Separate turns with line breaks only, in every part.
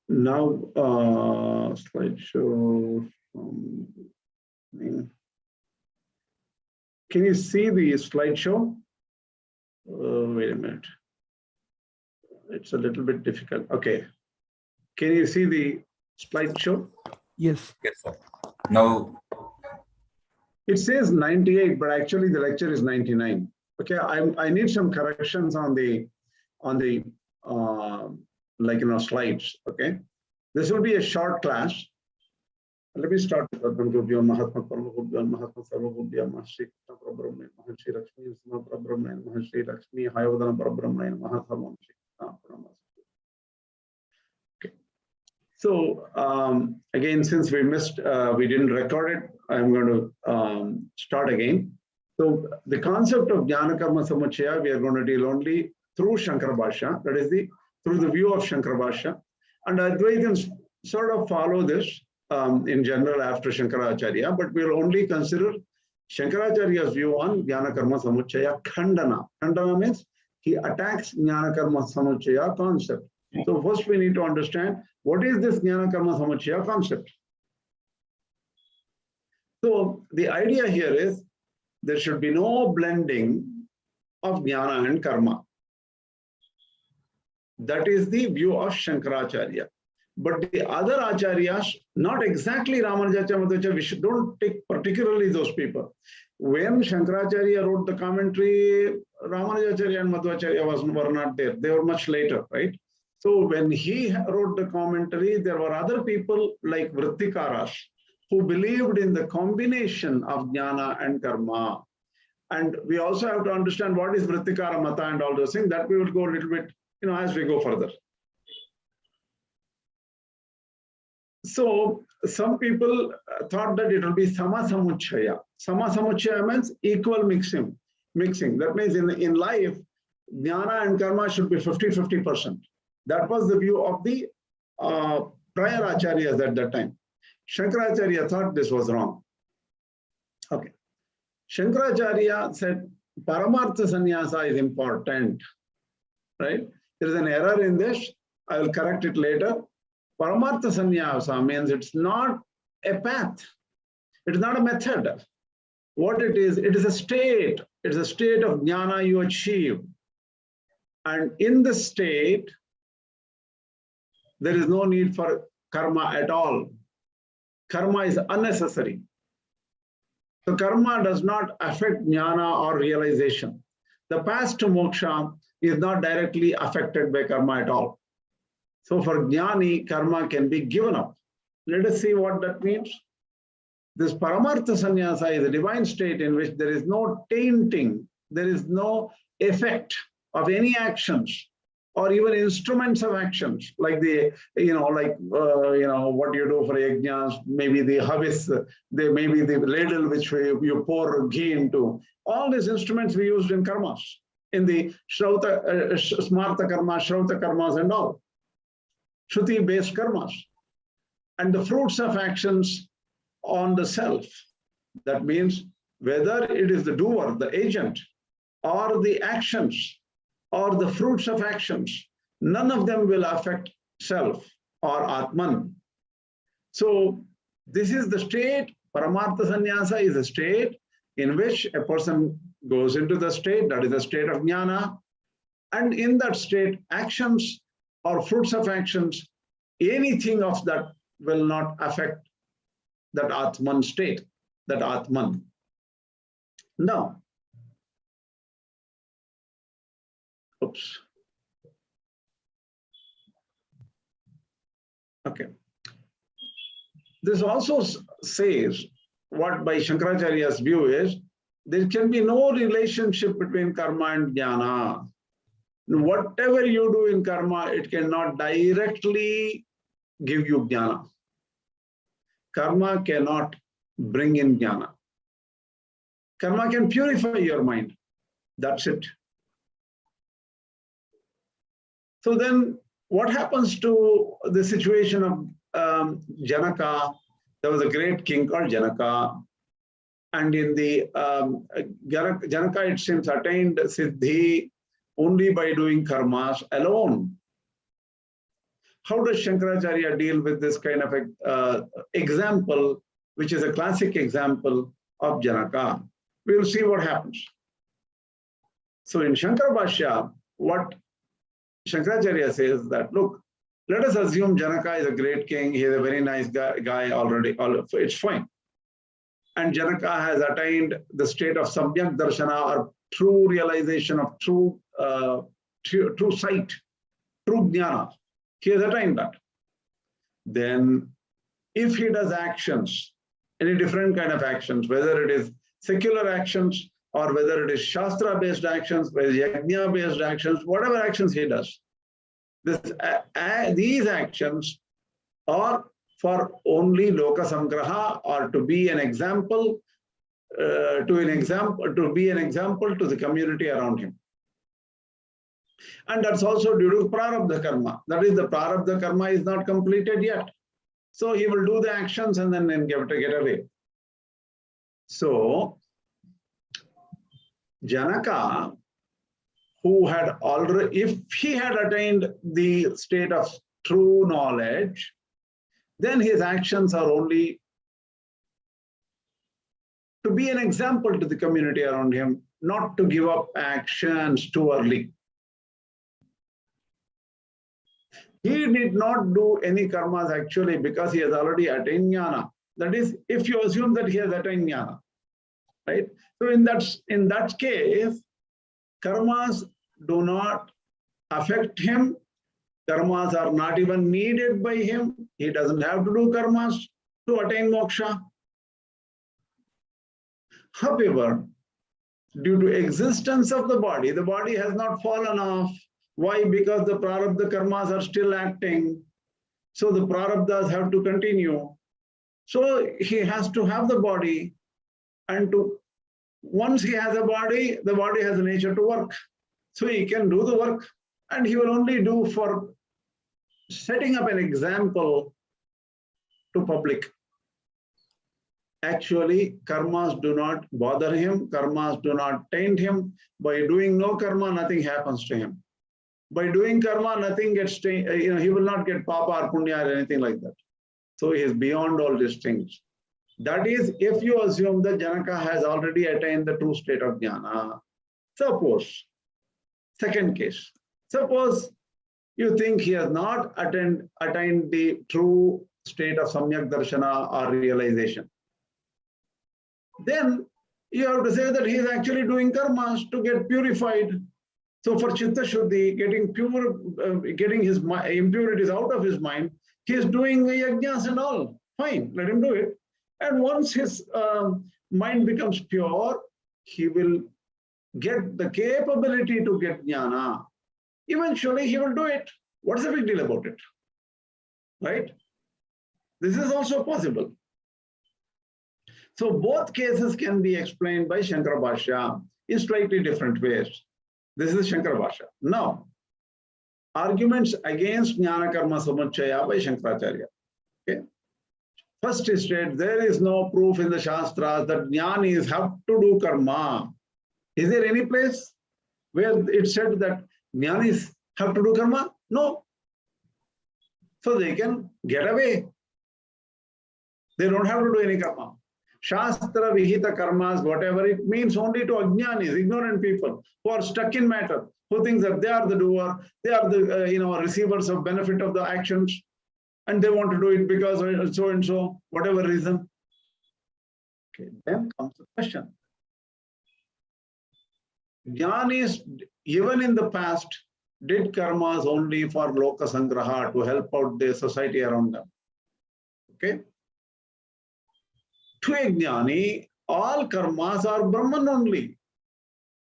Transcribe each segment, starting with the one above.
Now, slideshow. Can you see the slideshow? Wait a minute. It's a little bit difficult. Okay. Can you see the slideshow?
Yes.
Yes, sir. Now,
it says 98, but actually the lecture is 99. Okay, I need some corrections on the slides. Okay, this will be a short class. Let me start with Mahatma Mahatma Sarvabhuddhya Mahashri Parabrahman Mahashri Lakshmi Parabrahman Mahashri Lakshmi Hayavadana Parabrahman Mahatma. Okay. So again, since we missed, we didn't record it, I'm going to start again. So the concept of Jnana Karma Samuchaya, we are going to deal only through Shankarabhashya, that is through the view of Shankarabhashya. And Advaitins sort of follow this in general after Shankaracharya, but we'll only consider Shankaracharya's view on Jnana Karma Samuchaya Khandana. Khandana means he attacks Jnana Karma Samuchaya concept. So first we need to understand what is this Jnana Karma Samuchaya concept. So the idea here is there should be no blending of Jnana and Karma. That is the view of Shankaracharya. But the other Acharyas, not exactly Ramanujacharya, Madhvacharya, we don't take particularly those people. When Shankaracharya wrote the commentary, Ramanujacharya and Madhvacharya were not there. They were much later, right? So when he wrote the commentary, there were other people like Vrittikaras who believed in the combination of Jnana and Karma. And we also have to understand what is Vrittikara Mata and all those things. That we will go a little bit, as we go further. So some people thought that it will be Samasamuchaya. Samasamuchaya means equal mixing. That means in life, Jnana and Karma should be 50-50%. That was the view of the prior Acharyas at that time. Shankaracharya thought this was wrong. Okay. Shankaracharya said Paramartha Sannyasa is important. Right? There is an error in this. I will correct it later. Paramartha Sannyasa means it's not a path. It's not a method. What it is a state. It's a state of jnana you achieve. And in the state, there is no need for karma at all. Karma is unnecessary. So karma does not affect jnana or realization. The path to moksha is not directly affected by karma at all. So for Jñāni, karma can be given up. Let us see what that means. This Paramartha Sannyasa is a divine state in which there is no tainting, there is no effect of any actions or even instruments of actions, like the, what you do for yajnas, maybe the havis, maybe the ladle which you pour ghee into. All these instruments we used in karmas, in the Smarta karma, Shrauta karmas and all. Shruti-based karmas. And the fruits of actions on the self. That means whether it is the doer, the agent, or the actions, or the fruits of actions, none of them will affect self or Atman. So this is the state. Paramartha Sannyasa is a state in which a person goes into the state, that is the state of Jnana. And in that state, actions or fruits of actions, anything of that will not affect that Atman state, that Atman. Now, oops. Okay. This also says what by Shankaracharya's view is, there can be no relationship between karma and jnana. Whatever you do in karma, it cannot directly give you jnana. Karma cannot bring in jnana. Karma can purify your mind. That's it. So then what happens to the situation of Janaka? There was a great king called Janaka. And in the Janaka, it seems, attained siddhi only by doing karmas alone. how does Shankaracharya deal with this kind of example, which is a classic example of Janaka? We will see what happens. So in Shankarabhashya, what Shankaracharya says that, look, let us assume Janaka is a great king, he is a very nice guy already, it's fine. And Janaka has attained the state of Samyak Darshana, or true realization of true sight, true Jnana. He has attained that. Then if he does actions, any different kind of actions, whether it is secular actions or whether it is Shastra-based actions, whether it is Yajna-based actions, whatever actions he does, these actions are for only Lokasamgraha, or to be an example, to be an example to the community around him. And that's also due to Prarabdha Karma. That is, the Prarabdha Karma is not completed yet. So he will do the actions and then get away. So Janaka, who had already, if he had attained the state of true knowledge, then his actions are only to be an example to the community around him, not to give up actions too early. He did not do any karmas actually because he has already attained Jnana. That is, if you assume that he has attained Jnana, right? So in that case, karmas do not affect him. Karmas are not even needed by him. He doesn't have to do karmas to attain moksha. However, due to existence of the body has not fallen off. Why? Because the prarabdha karmas are still acting. So the prarabdhas have to continue. So he has to have the body, and once he has a body, the body has a nature to work. So he can do the work, and he will only do for setting up an example to public. Actually, karmas do not bother him, karmas do not taint him. By doing no karma, nothing happens to him. By doing karma, nothing gets, he will not get papa or punya or anything like that. So he is beyond all these things. That is, if you assume that Janaka has already attained the true state of Jnana. Suppose, second case, suppose you think he has not attained the true state of Samyak Darshana or realization. Then you have to say that he is actually doing karmas to get purified. So for Chitta Shuddhi, getting pure, getting his impurities out of his mind, he is doing yajnas and all. Fine, let him do it. And once his mind becomes pure, he will get the capability to get jnana. Eventually, he will do it. What's the big deal about it? Right? This is also possible. So both cases can be explained by Shankarabhashya in slightly different ways. This is Shankarabhashya. Now, arguments against Jnana Karma Samuchaya by Shankaracharya. Okay. First he states, there is no proof in the Shastras that Jñānis have to do karma. Is there any place where it said that Jñānis have to do karma? No. So they can get away. They don't have to do any karma. Shastra Vihita karmas, whatever it means, only to Ajñānis, ignorant people who are stuck in matter, who think that they are the doer, they are the receivers of benefit of the actions, and they want to do it because so and so, whatever reason. Okay, then comes the question. Jñānis, even in the past, did karmas only for Lokasamgraha, to help out the society around them. Okay. To a Jñāni, all karmas are Brahman only.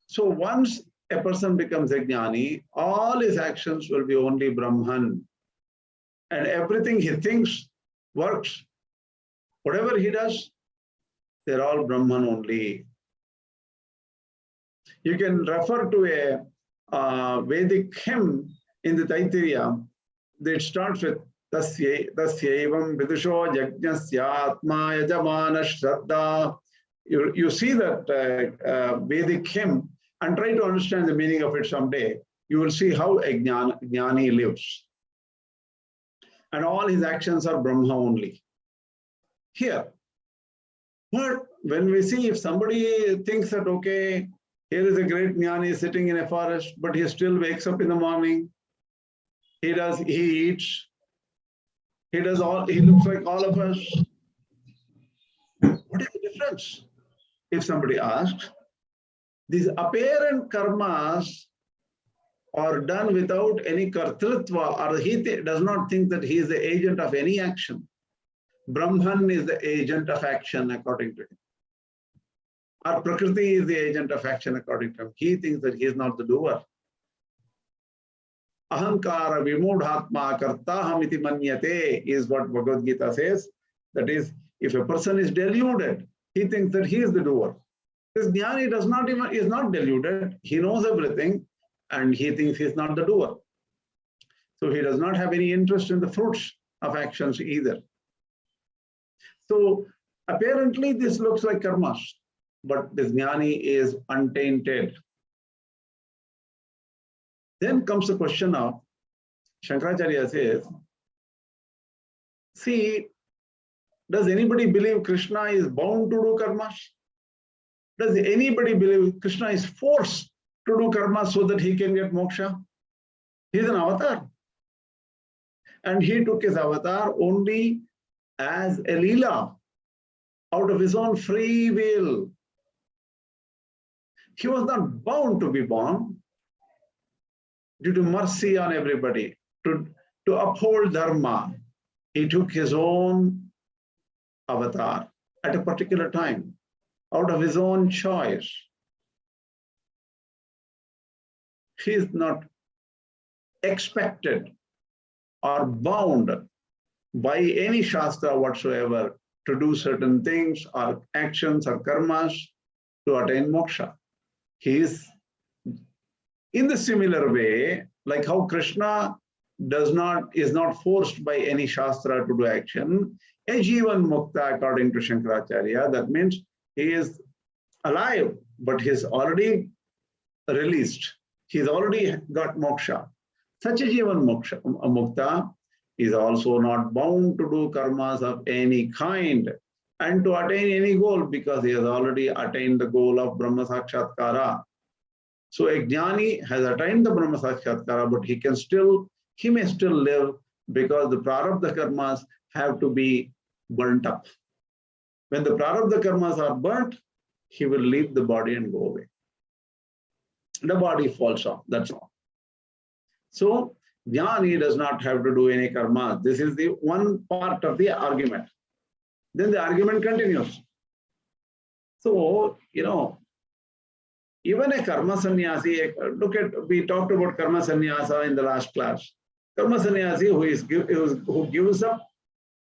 So once a person becomes a Jñāni, all his actions will be only Brahman. And everything he thinks, works, whatever he does, they're all Brahman only. You can refer to a Vedic hymn in the Taittiriya that starts with Tasyevam Vidusho Yajnasya Atma Yajamana Shraddha. You see that Vedic hymn and try to understand the meaning of it someday. You will see how a Jnāni lives. and all his actions are Brahma only. Here. But when we see if somebody thinks that, okay, here is a great Jnāni sitting in a forest, but he still wakes up in the morning, he eats, he looks like all of us. What is the difference? If somebody asks, these apparent karmas are done without any kartritva, or he does not think that he is the agent of any action. Brahman is the agent of action according to him. Or Prakriti is the agent of action according to him. He thinks that he is not the doer. Ahankara vimudhatma kartaham iti manyate is what Bhagavad Gita says. That is, if a person is deluded, he thinks that he is the doer. This Jnāni is not deluded. He knows everything and he thinks he is not the doer. So he does not have any interest in the fruits of actions either. So apparently this looks like karmas, but this Jnāni is untainted. Then comes the question of, Shankaracharya says, see, does anybody believe Krishna is bound to do karmas? Does anybody believe Krishna is forced to do karmas so that he can get moksha? He is an avatar. And he took his avatar only as a leela, out of his own free will. He was not bound to be born due to mercy on everybody, to uphold dharma. He took his own avatar at a particular time, out of his own choice. He is not expected or bound by any Shastra whatsoever to do certain things or actions or karmas to attain moksha. He is in the similar way, like how Krishna is not forced by any Shastra to do action, a Jivanmukti according to Shankaracharya, that means he is alive, but he is already released. He's already got moksha. Such a Jivanmukta is also not bound to do karmas of any kind and to attain any goal because he has already attained the goal of Brahma Sakshatkara. So a Jnāni has attained the Brahma Sakshatkara, but he may still live because the prarabdha karmas have to be burnt up. When the prarabdha karmas are burnt, he will leave the body and go away. The body falls off, that's all. So Jnāni does not have to do any karma. This is the one part of the argument. Then the argument continues. So, even a Karma Sannyasi, we talked about Karma Sannyasa in the last class. Karma Sannyasi who gives up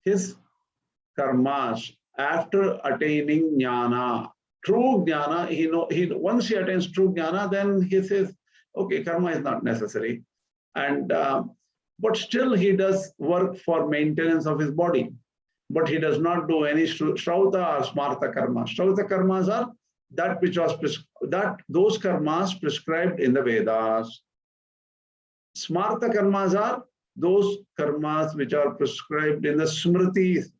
his karmas after attaining Jnana. True Jnana, once he attains true Jnana, then he says, okay, karma is not necessary. And but still he does work for maintenance of his body. But he does not do any Shrauta or Smarta karma. Shrauta karmas are those karmas prescribed in the Vedas. Smarta karmas are those karmas which are prescribed in the Smritis.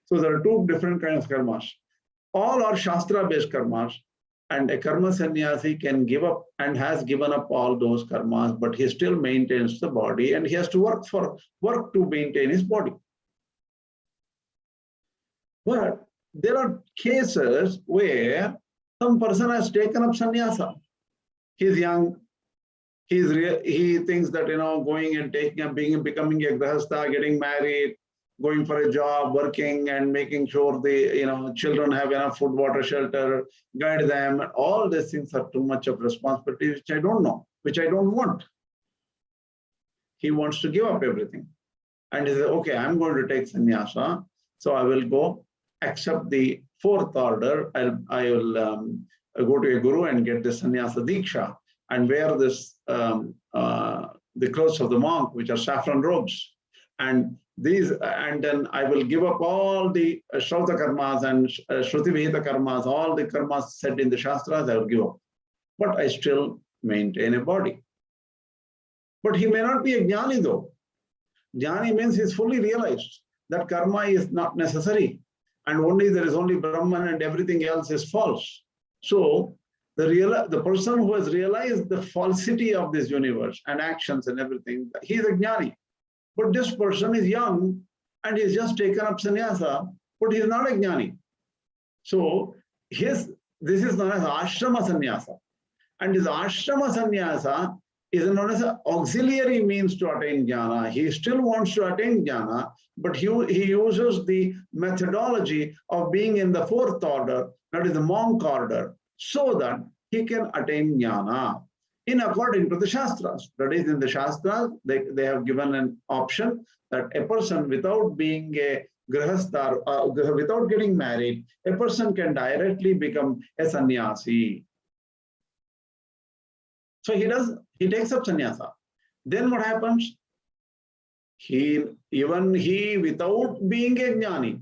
So there are two different kinds of karmas. All are Shastra-based karmas, and a Karma Sannyasi can give up and has given up all those karmas, but he still maintains the body and he has to work to maintain his body. But there are cases where some person has taken up sannyasa. He's young. He thinks that going and becoming a grahastha, getting married, going for a job, working and making sure the children have enough food, water, shelter, guide them. All these things are too much of responsibility, which I don't know, which I don't want. He wants to give up everything, and he says, "Okay, I'm going to take sannyasa, so I will go accept the fourth order. I will go to a guru and get the sannyasa diksha and wear this the clothes of the monk, which are saffron robes, and then I will give up all the Shrauta karmas and Shruti Vihita karmas, all the karmas said in the Shastras, I will give up. But I still maintain a body." But he may not be a Jnāni though. Jnani means he is fully realized that karma is not necessary. And there is only Brahman and everything else is false. So the person who has realized the falsity of this universe and actions and everything, he is a Jnani. But this person is young and he's just taken up sannyasa, but he is not a Jnani. So this is known as Ashrama Sannyasa. And this Ashrama Sannyasa is known as an auxiliary means to attain Jnana. He still wants to attain Jnana, but he uses the methodology of being in the fourth order, that is the monk order, so that he can attain Jnana in according to the Shastras. That is, in the Shastras, they have given an option that a person without being a grihastha, without getting married, a person can directly become a sannyasi. So he takes up sannyasa. Then what happens? Even he, without being a Jnani,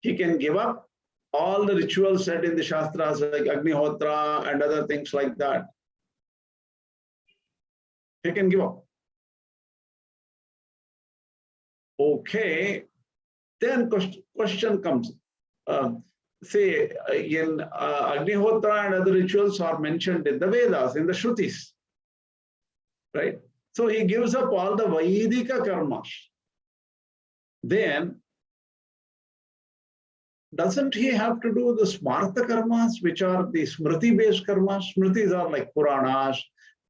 he can give up all the rituals set in the Shastras like Agnihotra and other things like that. He can give up. Okay, then question comes. Say in Agnihotra and other rituals are mentioned in the Vedas, in the Shrutis, right? So he gives up all the Vaidhika karmas. Then, doesn't he have to do the Smarta karmas, which are the Smriti-based karmas? Smritis are like Puranas,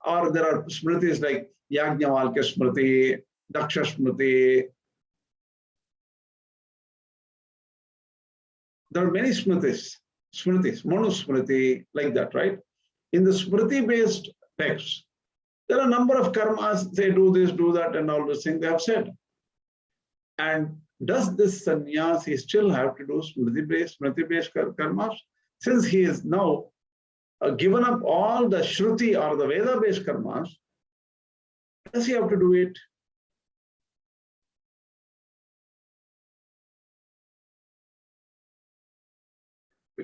or there are Smritis like Yajnavalkya Smriti, Daksha Smriti. There are many Smritis, Manu Smriti, like that, right? In the Smriti-based texts, there are a number of karmas, they do this, do that, and all those things they have said. And does this sannyasi still have to do Smriti-based karmas? Since he is now given up all the Shruti or the Veda-based karmas, does he have to do it?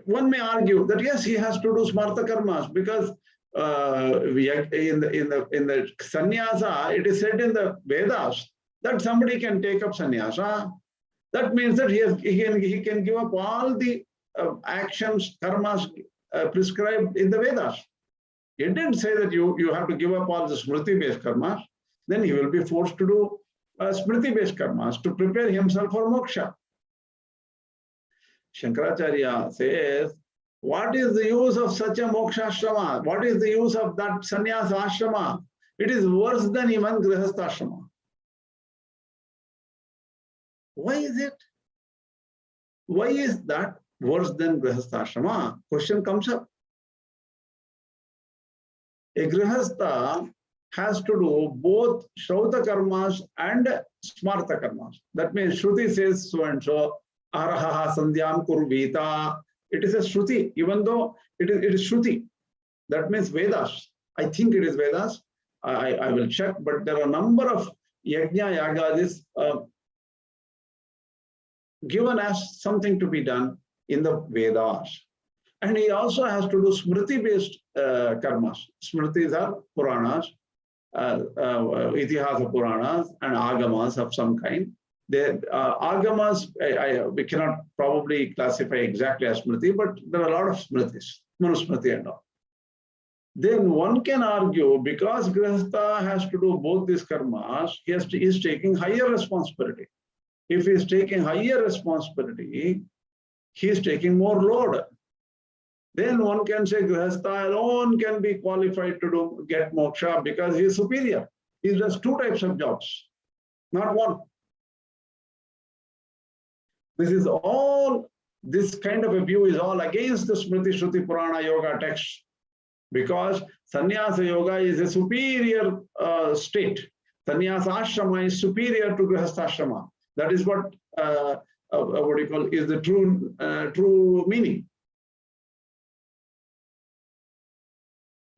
One may argue that yes, he has to do Smarta karmas because in the sannyasa, it is said in the Vedas that somebody can take up sannyasa. That means that he can give up all the actions, karmas prescribed in the Vedas. It didn't say that you have to give up all the Smriti-based karmas. Then he will be forced to do Smriti-based karmas to prepare himself for moksha. Shankaracharya says, what is the use of such a moksha ashrama? What is the use of that sannyasa ashrama? It is worse than even grihastha ashrama. Why is it? Why is that worse than grihastha ashrama? Question comes up. A grihastha has to do both Shrauta karmas and Smarta karmas. That means Shruti says so and so, Arahaha Sandhyam Kurvita. It is a Shruti, even though it is Shruti. That means Vedas. I think it is Vedas. I will check, but there are a number of Yajna Yagadis given as something to be done in the Vedas. And he also has to do Smriti-based karmas. Smritis are Puranas, Itihasa Puranas, and Agamas of some kind. The Agamas, we cannot probably classify exactly as Smriti, but there are a lot of Smritis, Manusmriti and all. Then one can argue, because Grihastha has to do both these karmas, he is taking higher responsibility. If he is taking higher responsibility, he is taking more load. Then one can say Grihastha alone can be qualified to get moksha because he is superior. He does two types of jobs, not one. This kind of a view is all against the Smriti Shruti Purana Yoga text, because Sannyasa Yoga is a superior state. Sannyasa Ashrama is superior to Grihastha Ashrama. That is what you call is the true meaning.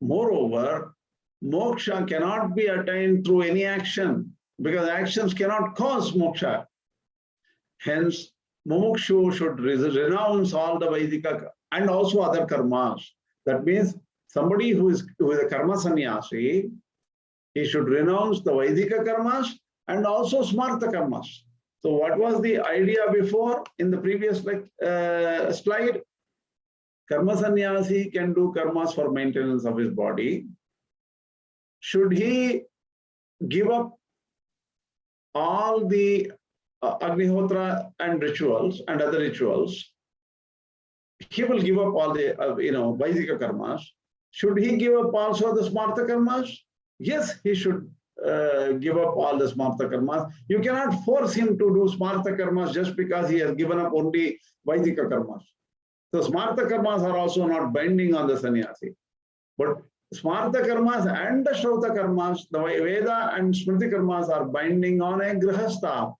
Moreover, moksha cannot be attained through any action, because actions cannot cause moksha. Hence, Mumukshu should renounce all the Vaidhika and also other karmas. That means somebody who is a Karma Sannyasi, he should renounce the Vaidhika karmas and also Smarta karmas. So what was the idea before in the previous slide? Karma Sannyasi can do karmas for maintenance of his body. Should he give up all the Agnihotra and rituals and other rituals? He will give up all the Vaidhika karmas. Should he give up also the Smarta karmas? Yes, he should give up all the Smarta karmas. You cannot force him to do Smarta karmas just because he has given up only Vaidhika karmas. So Smarta karmas are also not binding on the sannyasi. But Smarta karmas and the Shrauta karmas, the Veda and Smriti karmas are binding on a grihastha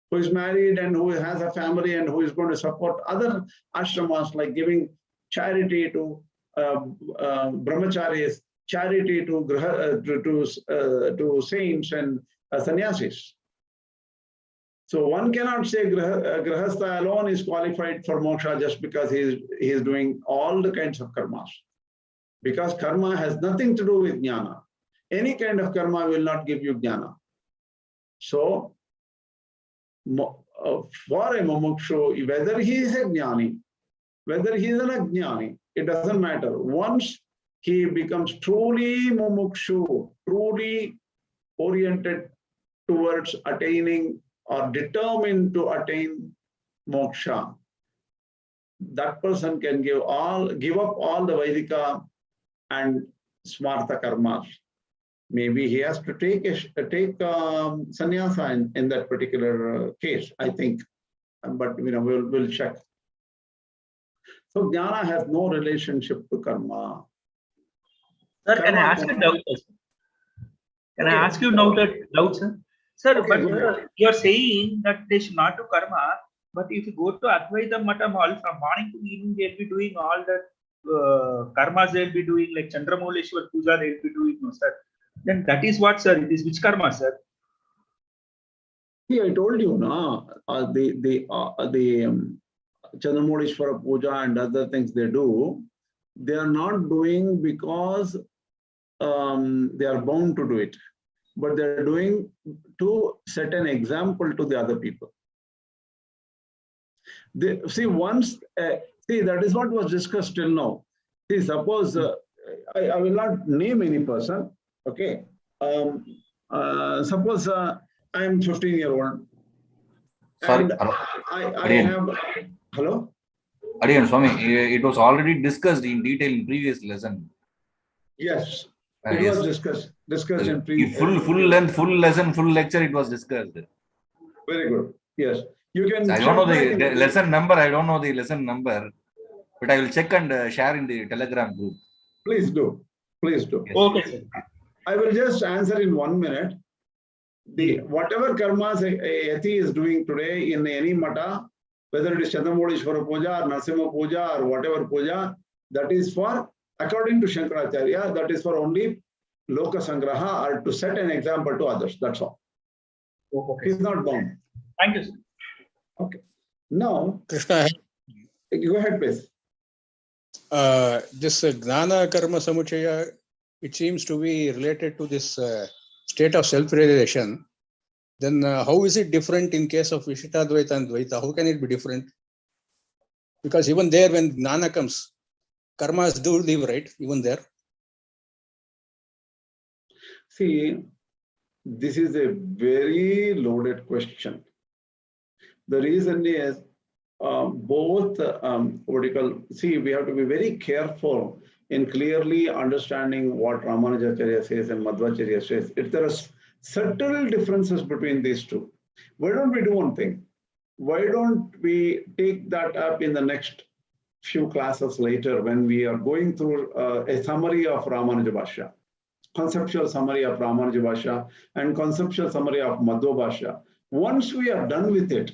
who is married and who has a family and who is going to support other ashramas, like giving charity to brahmacharis, charity to saints and sannyasis. So one cannot say grihastha alone is qualified for moksha just because he is doing all the kinds of karmas. Because karma has nothing to do with jnana. Any kind of karma will not give you jnana. So for a mumukshu, whether he is a jnani, whether he is an ajnani, it doesn't matter. Once he becomes truly mumukshu, truly oriented towards attaining or determined to attain moksha, that person can give up all the Vaidhika and Smarta karmas. Maybe he has to take sannyasa in that particular case, I think. But we'll check. So Jnana has no relationship to karma.
Sir, can I ask you a doubt? Can I ask you now that doubt, sir? Sir,
Okay,
but you're saying that they should not do karma, but if you go to Advaita Matam hall from morning to evening, they'll be doing all that karmas they'll be doing, like Chandramouleshwar Puja they'll be doing, no, sir. Then that is what, sir? It is which karma, sir?
See, I told you, no, the Chandramouleshwara Puja and other things they do, they are not doing because they are bound to do it, but they are doing to set an example to the other people. That is what was discussed till now. See, suppose I will not name any person. Okay. Suppose I am 15-year-old.
Sorry,
and I have. Hello?
Adiyan, Swami, it was already discussed in detail in previous lesson.
Yes, it was discussed in previous.
Full length, full lesson, full lecture, it was discussed.
Very good. Yes. You can.
I don't know the lesson number. I don't know the lesson number, but I will check and share in the Telegram group.
Please do. Please do.
Yes.
Okay, sir.
I will just answer in 1 minute. Whatever karmas a yati is doing today in any mata, whether it is Chandramouleshwara Puja or Narasimha Puja or whatever puja, that is for, according to Shankaracharya, that is for only Lokasamgraha or to set an example to others. That's all.
Okay.
He is not bound.
Thank you, sir.
Okay. Now,
Krishna,
go ahead, please.
this Jnana Karma Samuchaya, it seems to be related to this state of self-realization. Then how is it different in case of Vishishtadvaita and Dvaita? How can it be different? Because even there, when Jnana comes, karmas do live, right? Even there.
See, this is a very loaded question. The reason is both, we have to be very careful in clearly understanding what Ramanujacharya says and Madhvacharya says. If there are subtle differences between these two, why don't we do one thing? Why don't we take that up in the next few classes later when we are going through a summary of Ramanujabhashya, conceptual summary of Ramanujabhashya and conceptual summary of Madhvabhashya. Once we are done with it,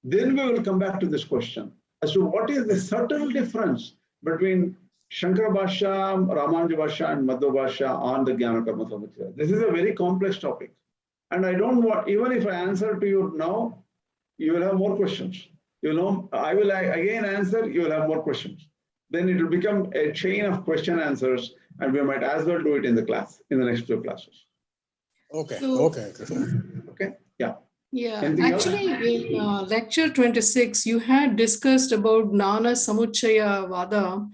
then we will come back to this question as to what is the subtle difference between Shankarabhashya, Ramanujabhashya, and Madhvabhashya on the Jnana Karma Samuchaya. This is a very complex topic. And I don't want, even if I answer to you now, you will have more questions. I will again answer, you will have more questions. Then it will become a chain of question answers, and we might as well do it in the class, in the next 2 classes.
Okay.
So-
Okay, Krishna.
Okay, yeah.
Yeah,
Anything else?
actually, in lecture 26, you had discussed about Jnana Samuchaya Vada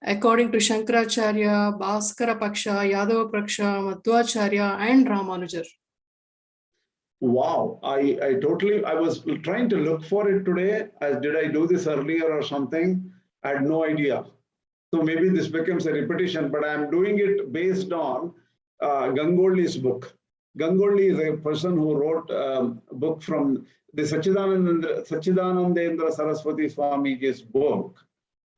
according to Shankaracharya, Bhaskara Paksha, Yadava Paksha, Madhvacharya, and Ramanujar.
Wow, I totally, I was trying to look for it today. As did I do this earlier or something? I had no idea. So maybe this becomes a repetition, but I'm doing it based on Gangoli's book. Gangoli is a person who wrote a book from the Sachidanandendra Saraswati Swamiji's book.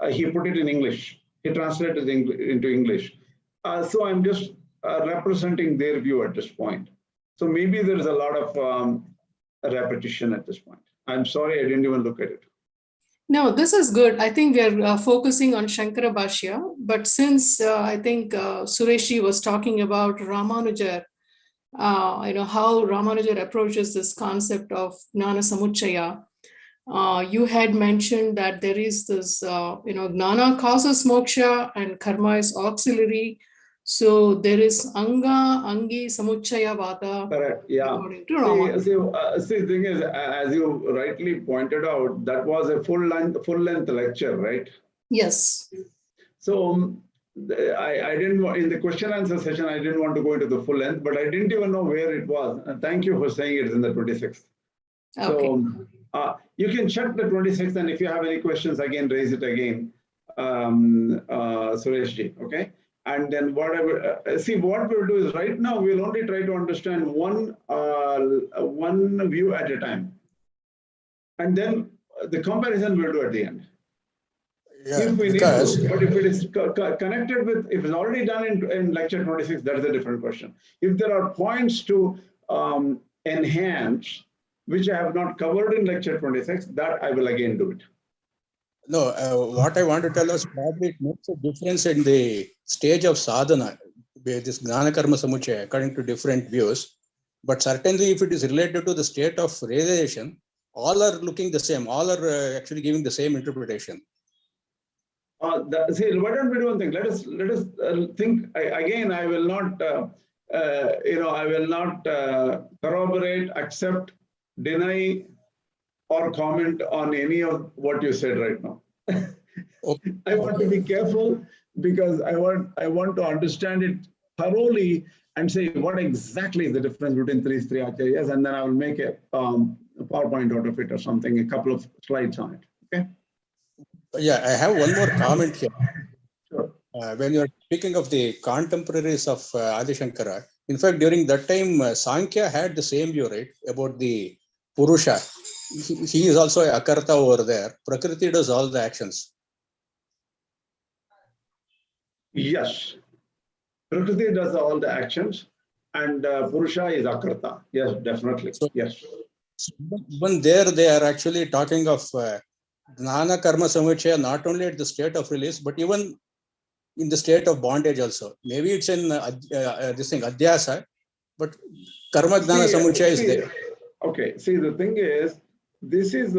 He put it in English. He translated it into English. So I'm just representing their view at this point. So maybe there's a lot of repetition at this point. I'm sorry, I didn't even look at it.
No, this is good. I think we are focusing on Shankarabhashya, but since I think Sureshji was talking about Ramanujar, how Ramanujar approaches this concept of Jnana Samuchaya. You had mentioned that there is this, Jnana causes moksha and karma is auxiliary. So there is Anga, Angi, Samuchaya Vada.
Correct, yeah.
According to Ramanuja.
See, the thing is, as you rightly pointed out, that was a full-length lecture, right?
Yes.
So I didn't, in the question answer session, I didn't want to go into the full length, but I didn't even know where it was. And thank you for saying it's in the 26th.
Okay.
So you can check the 26th, and if you have any questions, again, raise it again, Sureshji, okay? And then whatever, see, what we'll do is right now, we'll only try to understand one view at a time. And then the comparison we'll do at the end.
Yeah,
If we
because
need to, but if it is connected with, if it's already done in lecture 26, that's a different question. If there are points to enhance, which I have not covered in lecture 26, that I will again do it.
no, what I want to tell us, probably it makes a difference in the stage of sadhana, where this Jnana Karma Samuchaya, according to different views. But certainly, if it is related to the state of realization, all are looking the same, all are actually giving the same interpretation.
See, why don't we do one thing? Let us think again. I will not, I will not corroborate, accept, deny, or comment on any of what you said right now.
Okay.
I want to be careful because I want to understand it thoroughly and say what exactly is the difference between these three acharyas, and then I will make a PowerPoint out of it or something, a couple of slides on it. Okay.
Yeah, I have one more comment here.
Sure.
When you are speaking of the contemporaries of Adi Shankara, in fact, during that time, Sankhya had the same view, right, about the Purusha. He is also a Akarta over there. Prakriti does all the actions.
Yes. Prakriti does all the actions, and Purusha is Akarta. Yes, definitely.
So,
yes.
Even there, they are actually talking of Jnana Karma Samuchaya, not only at the state of release, but even in the state of bondage also. Maybe it's in this thing, Adhyasa, but Karma Jnana Samuchaya is there.
Okay, see, the thing is, this is,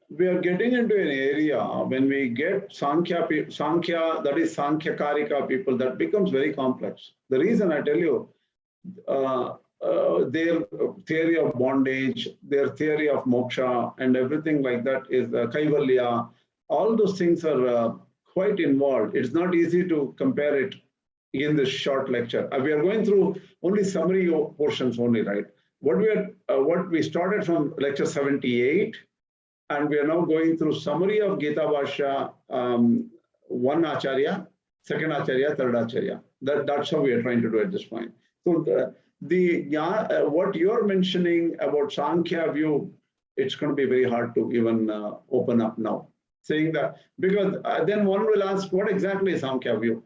we are getting into an area when we get Sankhya, that is Sankhya Karika people, that becomes very complex. The reason I tell you, their theory of bondage, their theory of moksha, and everything like that is Kaivalya. All those things are quite involved. It's not easy to compare it in this short lecture. We are going through only summary portions only, right? What we started from lecture 78, and we are now going through summary of Gita Bhashya, one Acharya, second Acharya, third Acharya. That's how we are trying to do at this point. So what you're mentioning about Sankhya view, it's going to be very hard to even open up now. Saying that, because then one will ask, what exactly is Sankhya view?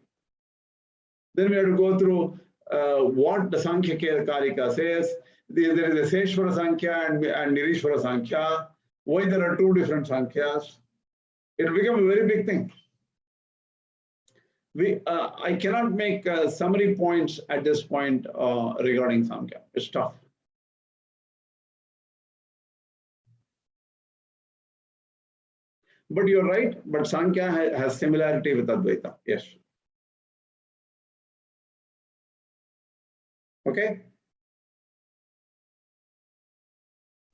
Then we have to go through what the Sankhya Karika says. There is a Seshvara Sankhya and Nirishvara Sankhya. Why there are two different Sankhyas? It will become a very big thing. I cannot make summary points at this point regarding Sankhya. It's tough. But you're right, but Sankhya has similarity with Advaita. Yes. Okay.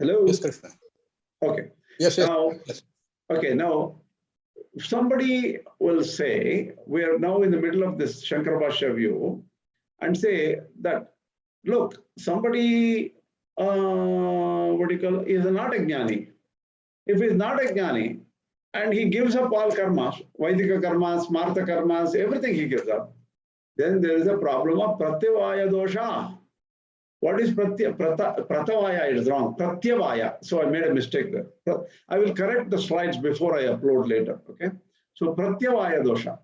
Hello?
Yes, Krishna.
Okay.
Yes, yes.
Now,
Yes.
okay, now somebody will say, we are now in the middle of this Shankarabhashya view, and say that, look, somebody, what do you call, is not a Jnāni. If he's not a Jnāni, and he gives up all karmas, Vaidhika karmas, Smarta karmas, everything he gives up, then there is a problem of pratyavaya dosha. What is pratavaya? It is wrong. Pratyavaya. So I made a mistake there. I will correct the slides before I upload later. Okay. So pratyavaya dosha.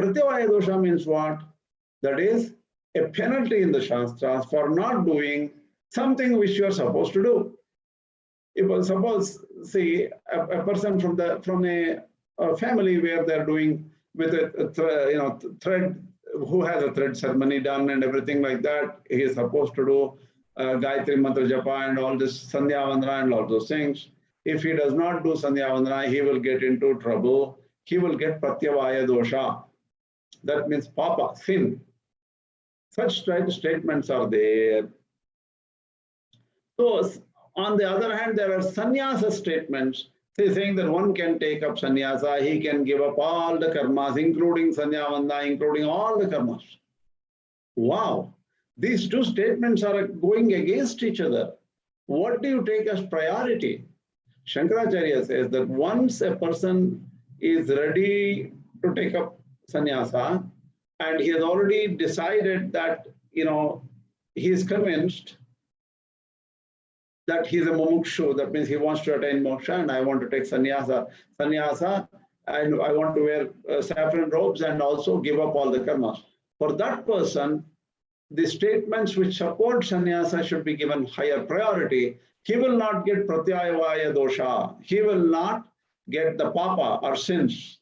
Pratyavaya dosha means what? That is a penalty in the Shastras for not doing something which you are supposed to do. If suppose, see, a person from a family where they are doing with a thread, who has a thread ceremony done and everything like that, he is supposed to do Gayatri Mantra Japa and all this Sandhya Vandana and all those things. If he does not do Sandhya Vandana, he will get into trouble. He will get Pratyavaya dosha. That means papa, sin. Such statements are there. So, on the other hand, there are sannyasa statements saying that one can take up sannyasa, he can give up all the karmas, including sandhyavandana, including all the karmas. Wow, these two statements are going against each other. What do you take as priority? Shankaracharya says that once a person is ready to take up sannyasa, and he has already decided that, he is convinced that he is a mumukshu, that means he wants to attain moksha, and I want to take sannyasa, and I want to wear saffron robes and also give up all the karmas. For that person, the statements which support sannyasa should be given higher priority. He will not get pratyavaya dosha. He will not get the papa or sins.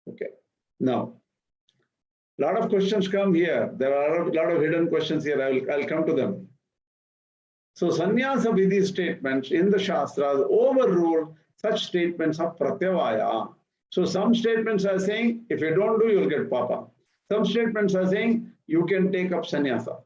Okay. Now, a lot of questions come here. There are a lot of hidden questions here. I'll come to them. So sannyasa vidhi statements in the Shastras overrule such statements of pratyavaya. So some statements are saying, if you don't do, you'll get papa. Some statements are saying, you can take up sannyasa.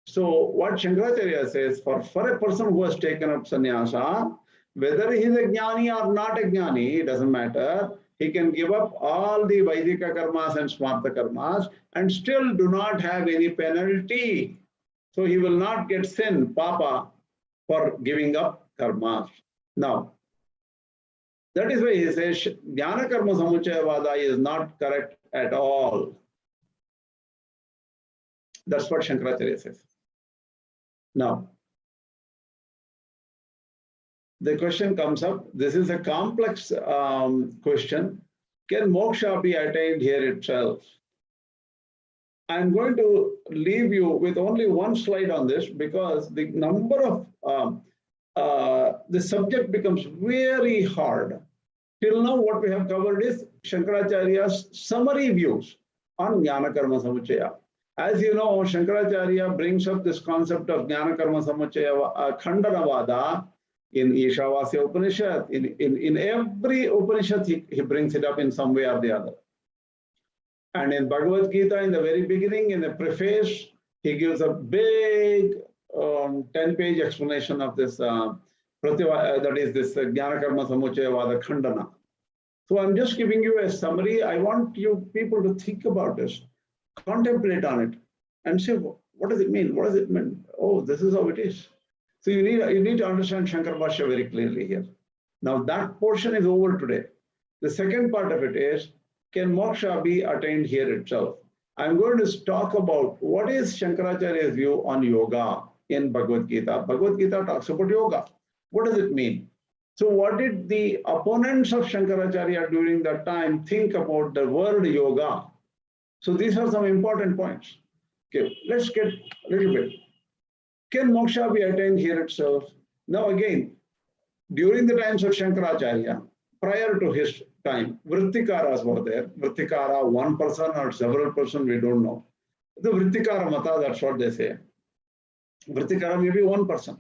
So what Shankaracharya says, for a person who has taken up sannyasa, whether he is a Jnāni or not a Jnāni, it doesn't matter. He can give up all the Vaidhika karmas and Smarta karmas and still do not have any penalty. So he will not get sin, papa, for giving up karmas. Now, that is why he says Jnana Karma Samuchayavada is not correct at all. That's what Shankaracharya says. Now, the question comes up. This is a complex question. Can moksha be attained here itself? I'm going to leave you with only one slide on this because the number of the subject becomes very hard. Till now, what we have covered is Shankaracharya's summary views on Jnana Karma Samuchaya. As you know, Shankaracharya brings up this concept of Jnana Karma Samuchaya Khandanavada in Ishavasya Upanishad. In every Upanishad, he brings it up in some way or the other. And in Bhagavad Gita, in the very beginning, in the preface, he gives a big 10-page explanation of this, that is this Jnana Karma Samuchayavada Khandana. So I'm just giving you a summary. I want you people to think about this, contemplate on it, and say, what does it mean? What does it mean? Oh, this is how it is. So you need to understand Shankarabhashya very clearly here. Now that portion is over today. The second part of it is, can moksha be attained here itself? I'm going to talk about what is Shankaracharya's view on yoga in Bhagavad Gita. Bhagavad Gita talks about yoga. What does it mean? So what did the opponents of Shankaracharya during that time think about the word yoga? So these are some important points. Okay, let's get a little bit. Can moksha be attained here itself? Now again, during the times of Shankaracharya, prior to his time, Vrittikaras were there. Vrittikara, one person or several persons, we don't know. The Vrittikara Mata, that's what they say. Vrittikara may be one person.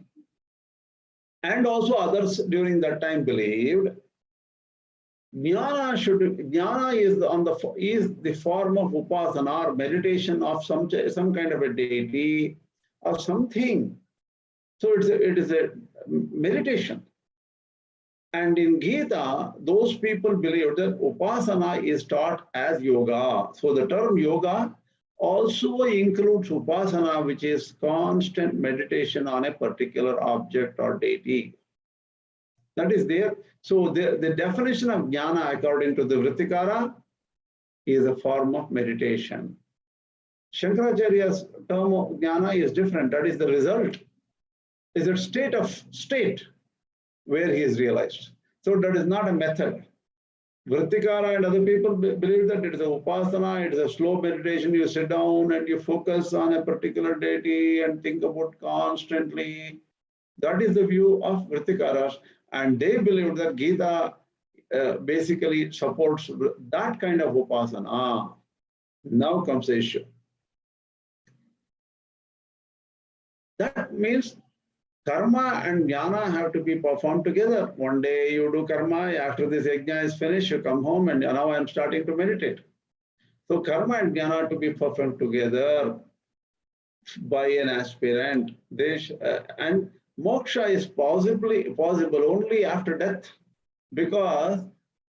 And also others during that time believed Jnana is the form of upasana or meditation of some kind of a deity or something. So it is a meditation. And in Gita, those people believe that upasana is taught as yoga. So the term yoga also includes upasana, which is constant meditation on a particular object or deity. That is there. So the definition of jnana, according to the Vritikara, is a form of meditation. Shankaracharya's term of jnana is different. That is the result. Is a state where he is realized. So that is not a method. Vritikara and other people believe that it is a upasana, it is a slow meditation. You sit down and you focus on a particular deity and think about constantly. That is the view of Vritikaras. And they believe that Gita basically supports that kind of upasana. Now comes the issue. That means karma and jnana have to be performed together. One day you do karma, after this yajna is finished, you come home and now I am starting to meditate. So karma and jnana to be performed together by an aspirant. And moksha is possible only after death, because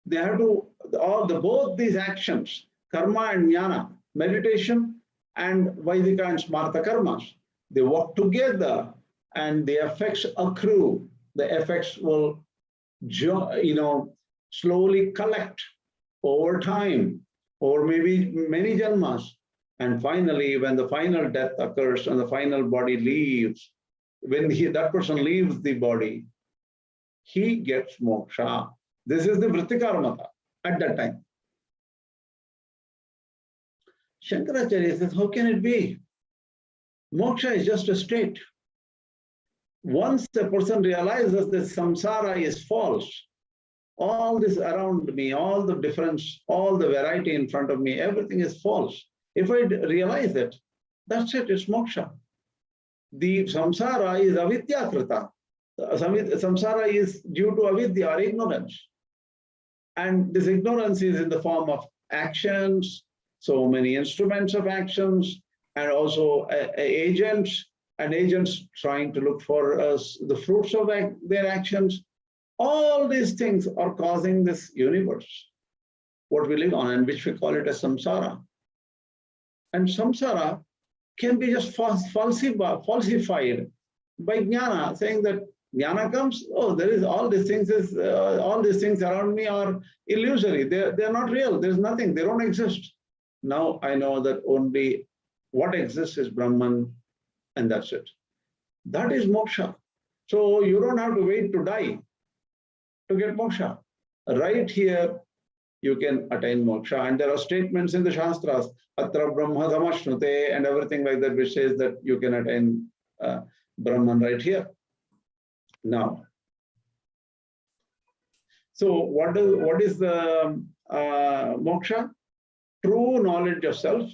they have to, both these actions, karma and jnana, meditation and Vaidhika and Smarta karmas, they work together. And the effects accrue. The effects will, slowly collect over time, or maybe many janmas. And finally, when the final death occurs and the final body leaves, when that person leaves the body, he gets moksha. This is the Vritikara mata at that time. Shankaracharya says, how can it be? Moksha is just a state. Once a person realizes that samsara is false, all this around me, all the difference, all the variety in front of me, everything is false. If I realize it, that's it, it's moksha. The samsara is avidya krita. Samsara is due to avidya or ignorance. And this ignorance is in the form of actions, so many instruments of actions, and also agents. And agents trying to look for the fruits of their actions. All these things are causing this universe, what we live on, and which we call it as samsara. And samsara can be just falsified by jnana, saying that jnana comes, oh, there is all these things around me are illusory. They're not real. There's nothing. They don't exist. Now I know that only what exists is Brahman. And that's it. That is moksha. So you don't have to wait to die to get moksha. Right here, you can attain moksha. And there are statements in the Shastras, Atra Brahma Samashnute, and everything like that, which says that you can attain Brahman right here. Now, so what is the moksha? True knowledge of self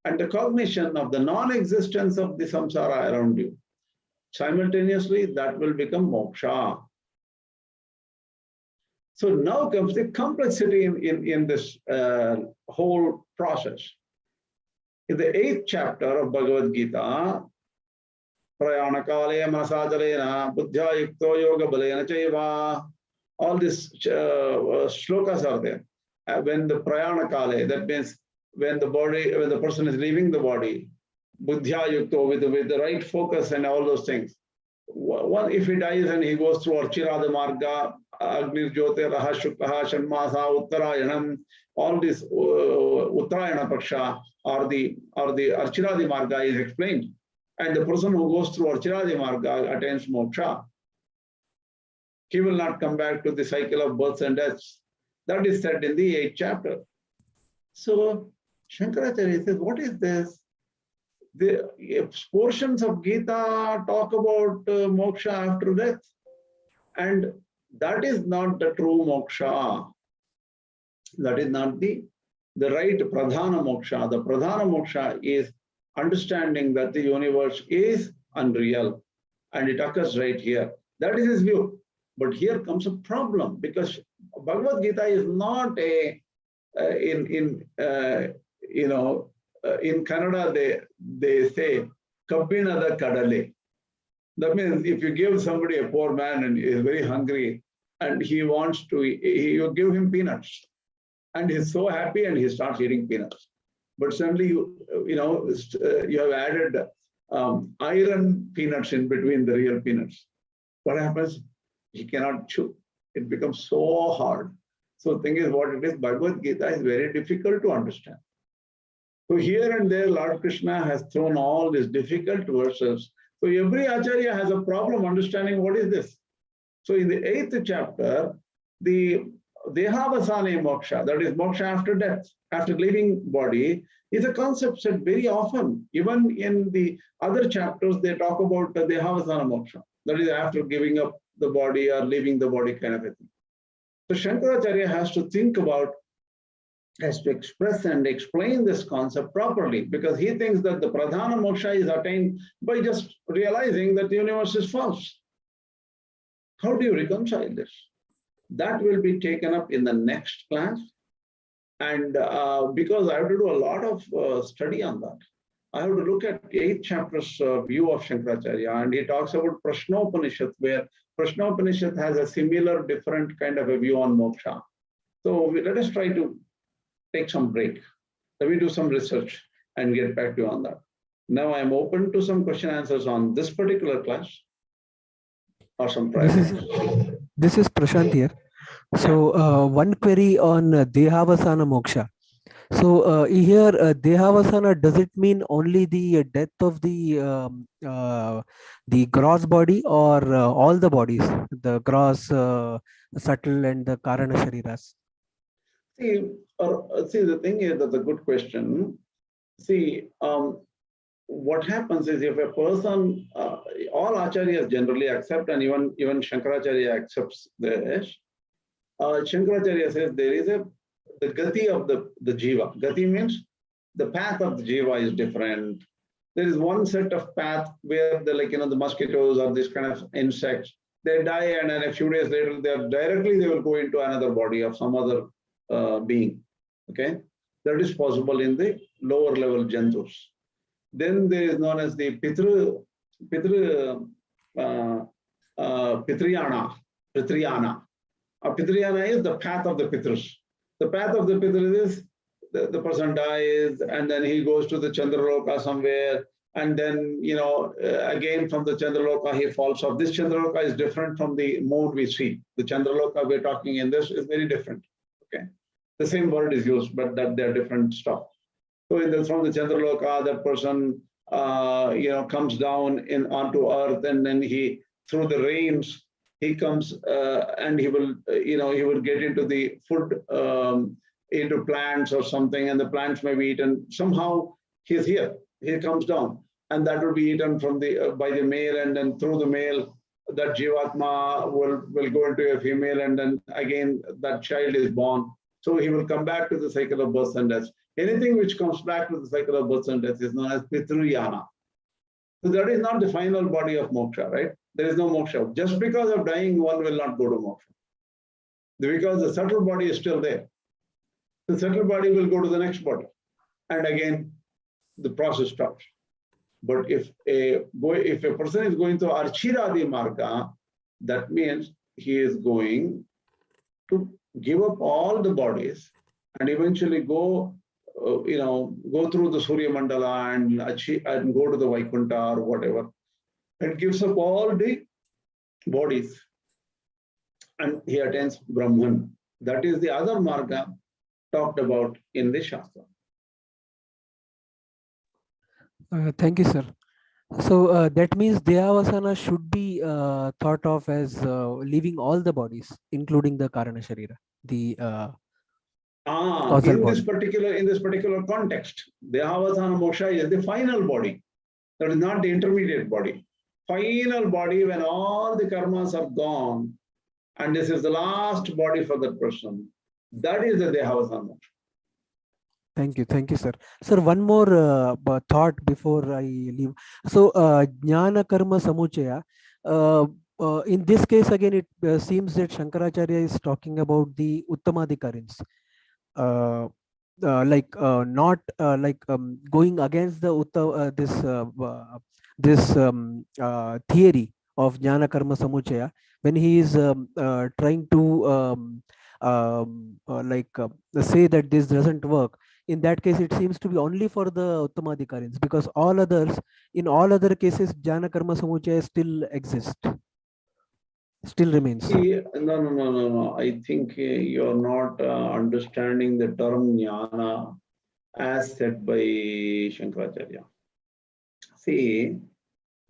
and the cognition of the non-existence of the samsara around you. Simultaneously, that will become moksha. So now comes the complexity in this whole process. In the 8th chapter of Bhagavad Gita, Prayana Kale Masajalena Buddhya Yukto Yoga Balena Chaiva, all these shlokas are there. When the Prayana Kale, that means when the person is leaving the body, buddhya yukto, with the right focus and all those things. One, if he dies and he goes through Archirada Marga, Agnir Jyote Raha Shukaha Shanmasa Uttarayanam, all this Uttarayana Paksha or the Archiradi Marga is explained. And the person who goes through Archiradi Marga attains moksha. He will not come back to the cycle of births and deaths. That is said in the 8th chapter. So Shankaracharya says, what is this? The portions of Gita talk about moksha after death. And that is not the true moksha. That is not the right pradhana moksha. The pradhana moksha is understanding that the universe is unreal. And it occurs right here. That is his view. But here comes a problem, because Bhagavad Gita is not a in Kannada they say Kabbinada Kadale. That means if you give somebody, a poor man, and he is very hungry, and he wants to, you give him peanuts. And he's so happy and he starts eating peanuts. But suddenly you have added iron peanuts in between the real peanuts. What happens? He cannot chew. It becomes so hard. So the thing is what it is, Bhagavad Gita is very difficult to understand. So here and there, Lord Krishna has thrown all these difficult verses. So every Acharya has a problem understanding what is this. So in the 8th chapter, the Dehavasana Moksha, that is moksha after death, after leaving body, is a concept said very often. Even in the other chapters, they talk about the Dehavasana Moksha, that is after giving up the body or leaving the body kind of a thing. So Shankaracharya has to think about, has to express and explain this concept properly, because he thinks that the Pradhana Moksha is attained by just realizing that the universe is false. How do you reconcile this? That will be taken up in the next class. And because I have to do a lot of study on that, I have to look at 8th chapter's view of Shankaracharya, and he talks about Prashnopanishad, where Prashnopanishad has a similar, different kind of a view on moksha. So let us try to take some break. Let me do some research and get back to you on that. Now I am open to some question answers on this particular class or some private.
This is Prashant here. So one query on Dehavasana Moksha. So here Dehavasana, does it mean only the death of the gross body, or all the bodies, the gross, subtle, and the Karana Shariras?
See, the thing is, that's a good question. See, what happens is, if a person, all acharyas generally accept, and even Shankaracharya accepts this. Shankaracharya says there is the gati of the jiva. Gati means the path of the jiva is different. There is one set of path where the mosquitoes or this kind of insects, they die, and then a few days later they will go into another body of some other being. Okay, that is possible in the lower level jantus. Then there is known as the Pitriyana. Pitriyana is the path of the Pitrus. The path of the Pitrus is the person dies, and then he goes to the Chandraloka somewhere, and then again from the Chandraloka he falls off. This Chandraloka is different from the moon we see. The Chandraloka we're talking in this is very different. Okay, the same word is used, but that they're different stuff. So from the Chandraloka, that person comes down onto earth, and then he, through the rains, he comes and he will get into the food, into plants or something, and the plants may be eaten. Somehow he's here. He comes down, and that will be eaten from by the male, and then through the male, that Jivatma will go into a female, and then again that child is born. So he will come back to the cycle of birth and death. Anything which comes back to the cycle of birth and death is known as Pitruyana. So that is not the final body of moksha, right? There is no moksha. Just because of dying, one will not go to moksha. Because the subtle body is still there. The subtle body will go to the next body. And again, the process stops. But if a person is going to Archiradi Marga, that means he is going to give up all the bodies and eventually go through the Surya Mandala and go to the Vaikuntha or whatever, and gives up all the bodies, and he attains Brahman. That is the other marga talked about in the Shastra.
Thank you, sir. So that means Dehavasana should be thought of as leaving all the bodies, including the Karana Sharira, the
in this particular context, Dehavasana Moksha is the final body. That is not the intermediate body. Final body when all the karmas are gone, and this is the last body for that person. That is the Dehavasana Moksha.
Thank you, sir. Sir, one more thought before I leave. So, Jnana Karma Samuchaya. In this case, again, it seems that Shankaracharya is talking about the Uttamadhikarins. not going against the this theory of Jnana Karma Samuchaya, when he is trying to say that this doesn't work. In that case, it seems to be only for the Uttamadhikarins, because in all other cases, Jnana Karma Samuchaya still exists, still remains.
No. I think you're not understanding the term Jnana as said by Shankaracharya. See,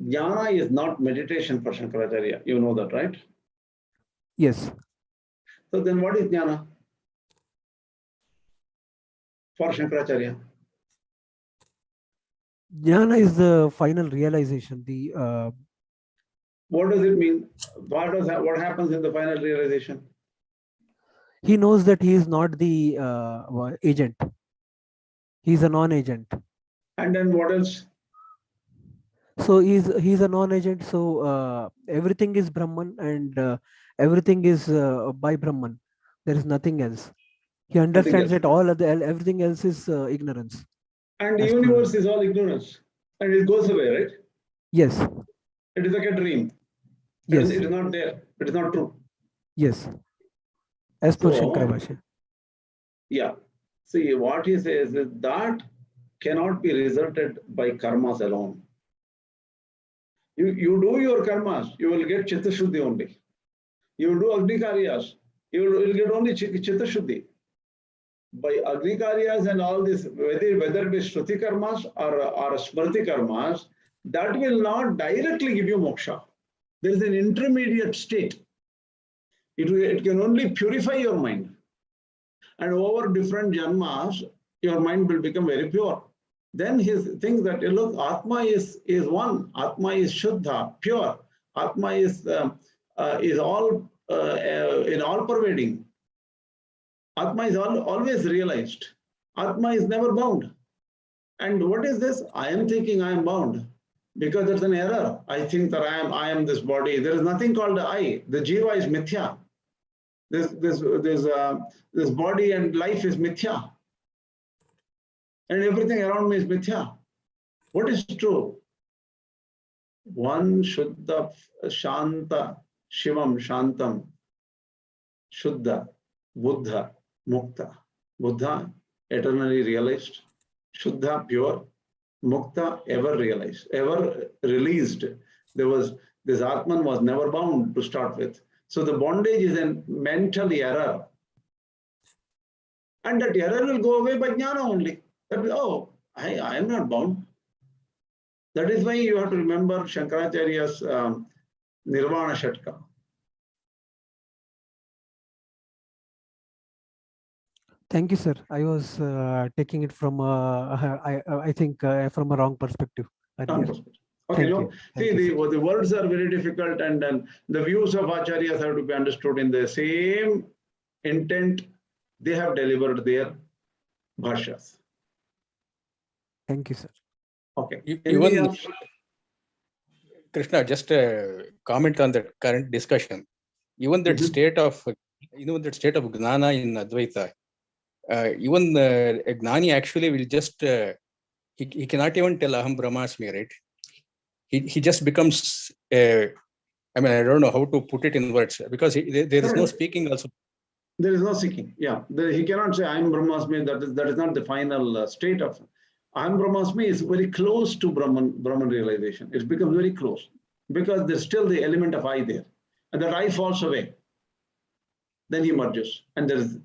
Jnana is not meditation for Shankaracharya. You know that, right?
Yes.
So then what is Jnana for Shankaracharya?
Jnana is the final realization.
What does it mean? What happens in the final realization?
He knows that he is not the agent. He is a non-agent.
And then what else?
So he's a non-agent. So everything is Brahman, and everything is by Brahman. There is nothing else. He understands that everything else is ignorance.
And the universe is all ignorance, and it goes away, right?
Yes.
It is like a dream.
Yes.
It is not there. It is not true.
Yes. As per Shankarabhashya.
Yeah. See, what he says is that cannot be resulted by karmas alone. You do your karmas, you will get Chitta Shuddhi only. You do Agni Karyas, you will get only Chitta Shuddhi. By Agni Karyas and all this, whether it be Shruti karmas or Smriti karmas, that will not directly give you moksha. There is an intermediate state. It can only purify your mind. And over different janmas, your mind will become very pure. Then he thinks that, look, Atma is one. Atma is Shuddha, pure. Atma is all in all pervading. Atma is always realized. Atma is never bound. And what is this? I am thinking I am bound. Because there's an error. I think that I am this body. There is nothing called I. The jiva is mithya. This body and life is mithya. And everything around me is mithya. What is true? One Shuddha, Shanta, Shivam, Shantam, Shuddha, Buddha, Mukta. Buddha, eternally realized. Shuddha, pure. Mukta, ever realized, ever released. This Atman was never bound to start with. So the bondage is a mental error. And that error will go away by Jnana only. That will, I am not bound. That is why you have to remember Shankaracharya's Nirvana Shatka.
Thank you, sir. I was taking it from I think from a wrong perspective.
Okay, no. See, the words are very difficult, and then the views of acharyas have to be understood in the same intent they have delivered their bhashyas.
Thank you, sir.
Okay.
Even Krishna, just a comment on the current discussion. Even that state of Jnana in Advaita, even a Jnani actually will just he cannot even tell Aham Brahmasmi, right? He just becomes I don't know how to put it in words, because there is no speaking also.
There is no seeking. Yeah, he cannot say I am Brahmasmi. That is not the final state of I am Brahmasmi. Is very close to Brahman realization. It becomes very close because there's still the element of I there, and that I falls away. Then he merges, and there is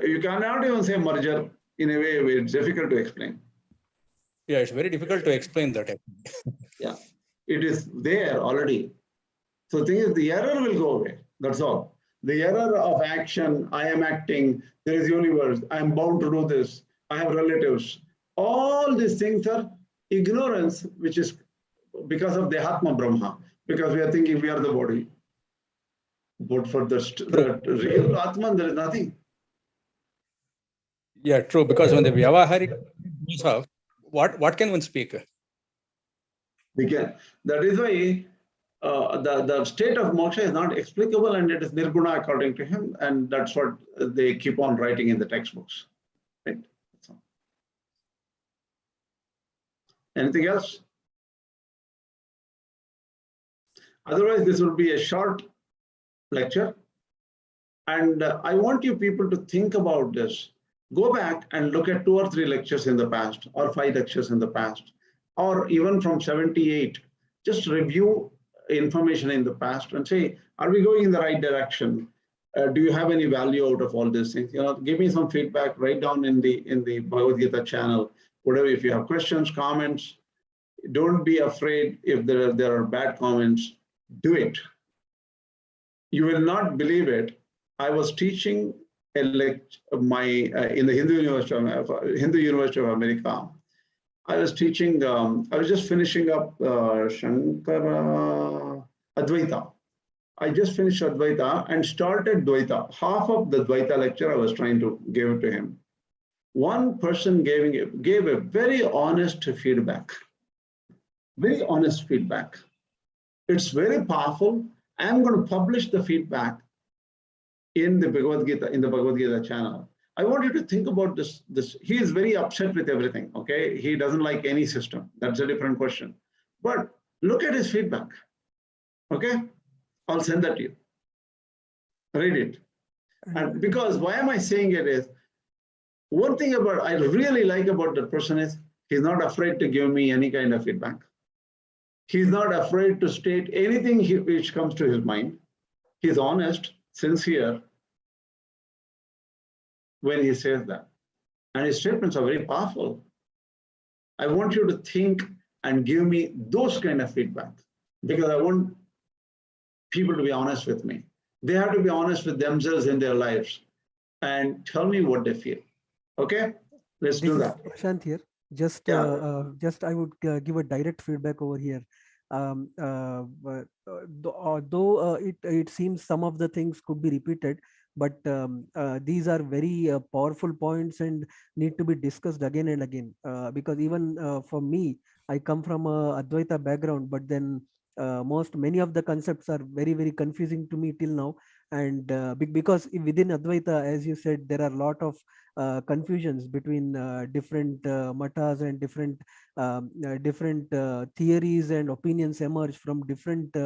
you cannot even say merger in a way where it's difficult to explain.
Yeah, it's very difficult to explain that.
Yeah, it is there already. So the thing is, the error will go away. That's all. The error of action, I am acting, there is universe, I am bound to do this, I have relatives. All these things are ignorance, which is because of Dehatma Brahma, because we are thinking we are the body. But for the real Atman, there is nothing.
Yeah, true. Because when the Vyavaharik goes off, what can one speak?
We can. That is why the state of moksha is not explicable, and it is nirguna according to him, and that's what they keep on writing in the textbooks. Right? Anything else? Otherwise, this will be a short lecture. And I want you people to think about this. Go back and look at 2 or 3 lectures in the past, or 5 lectures in the past, or even from 78. Just review information in the past and say, are we going in the right direction? Do you have any value out of all these things? Give me some feedback right down in the Bhagavad Gita channel. Whatever, if you have questions, comments, don't be afraid if there are bad comments. Do it. You will not believe it. I was teaching in the Hindu University of America. I was teaching. I was just finishing up Advaita. I just finished Advaita and started Dvaita. Half of the Dvaita lecture I was trying to give it to him. One person gave a very honest feedback. Very honest feedback. It's very powerful. I'm going to publish the feedback in the Bhagavad Gita channel. I want you to think about this. He is very upset with everything. Okay, he doesn't like any system. That's a different question. But look at his feedback. Okay, I'll send that to you. Read it. And because why am I saying it is, one thing I really like about that person is he's not afraid to give me any kind of feedback. He's not afraid to state anything which comes to his mind. He's honest, sincere when he says that. And his statements are very powerful. I want you to think and give me those kind of feedback, because I want people to be honest with me. They have to be honest with themselves in their lives and tell me what they feel. Okay, let's do that.
Prashant here. Just I would give a direct feedback over here. Though it seems some of the things could be repeated, but these are very powerful points and need to be discussed again and again. Because even for me, I come from a Advaita background, but then many of the concepts are very, very confusing to me till now. And because within Advaita, as you said, there are a lot of confusions between different matas and different theories and opinions emerge from different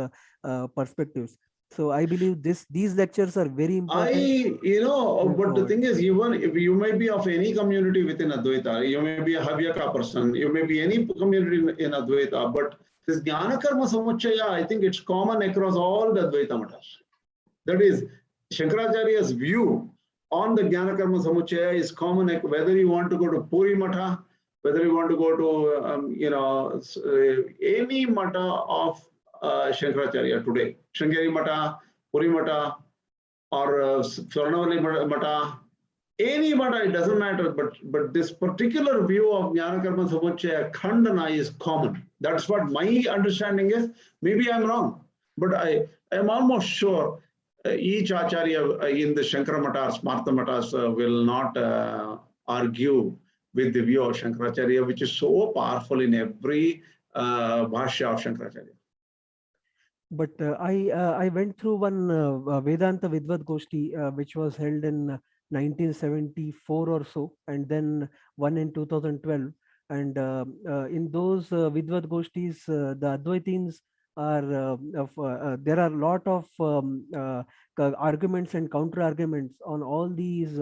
perspectives. So I believe these lectures are very important.
But the thing is, even if you may be of any community within Advaita, you may be a Havyaka person, you may be any community in Advaita, but this Jnana Karma Samuchaya, I think it's common across all the Advaita matas. That is, Shankaracharya's view on the Jnana Karma Samuchaya is common, whether you want to go to Puri Matha, whether you want to go to any Matha of Shankaracharya today, Shankari Matha, Puri Matha, or Swarnavali Matha, any Matha, it doesn't matter, but this particular view of Jnana Karma Samuchaya Khandana is common. That's what my understanding is. Maybe I'm wrong, but I am almost sure each Acharya in the Shankara Matas, Smarta Matas will not argue with the view of Shankaracharya, which is so powerful in every Bhashya of Shankaracharya.
But I went through one Vedanta Vidvat Goshti, which was held in 1974 or so, and then one in 2012. And in those Vidvat Goshtis, the Advaitins are there are a lot of arguments and counter arguments on all these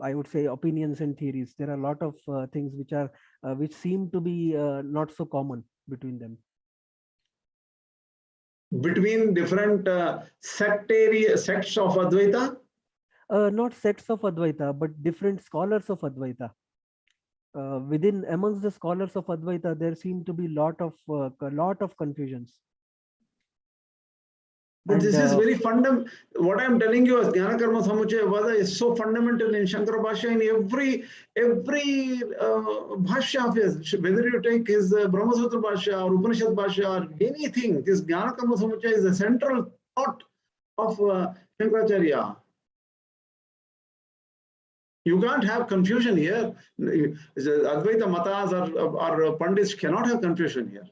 I would say opinions and theories. There are a lot of things which seem to be not so common between them.
Between different sects of Advaita?
Not sects of Advaita, but different scholars of Advaita. Amongst the scholars of Advaita, there seem to be lot of confusions.
But this is very fundamental. What I'm telling you is Jnana Karma Samuchaya Vada is so fundamental in Shankarabhashya, in every Bhashya of his, whether you take his Brahma Sutra Bhashya or Upanishad Bhashya or anything, this Jnana Karma Samuchaya is the central thought of Shankaracharya. You can't have confusion here. Advaita Matas or Pandits cannot have confusion here.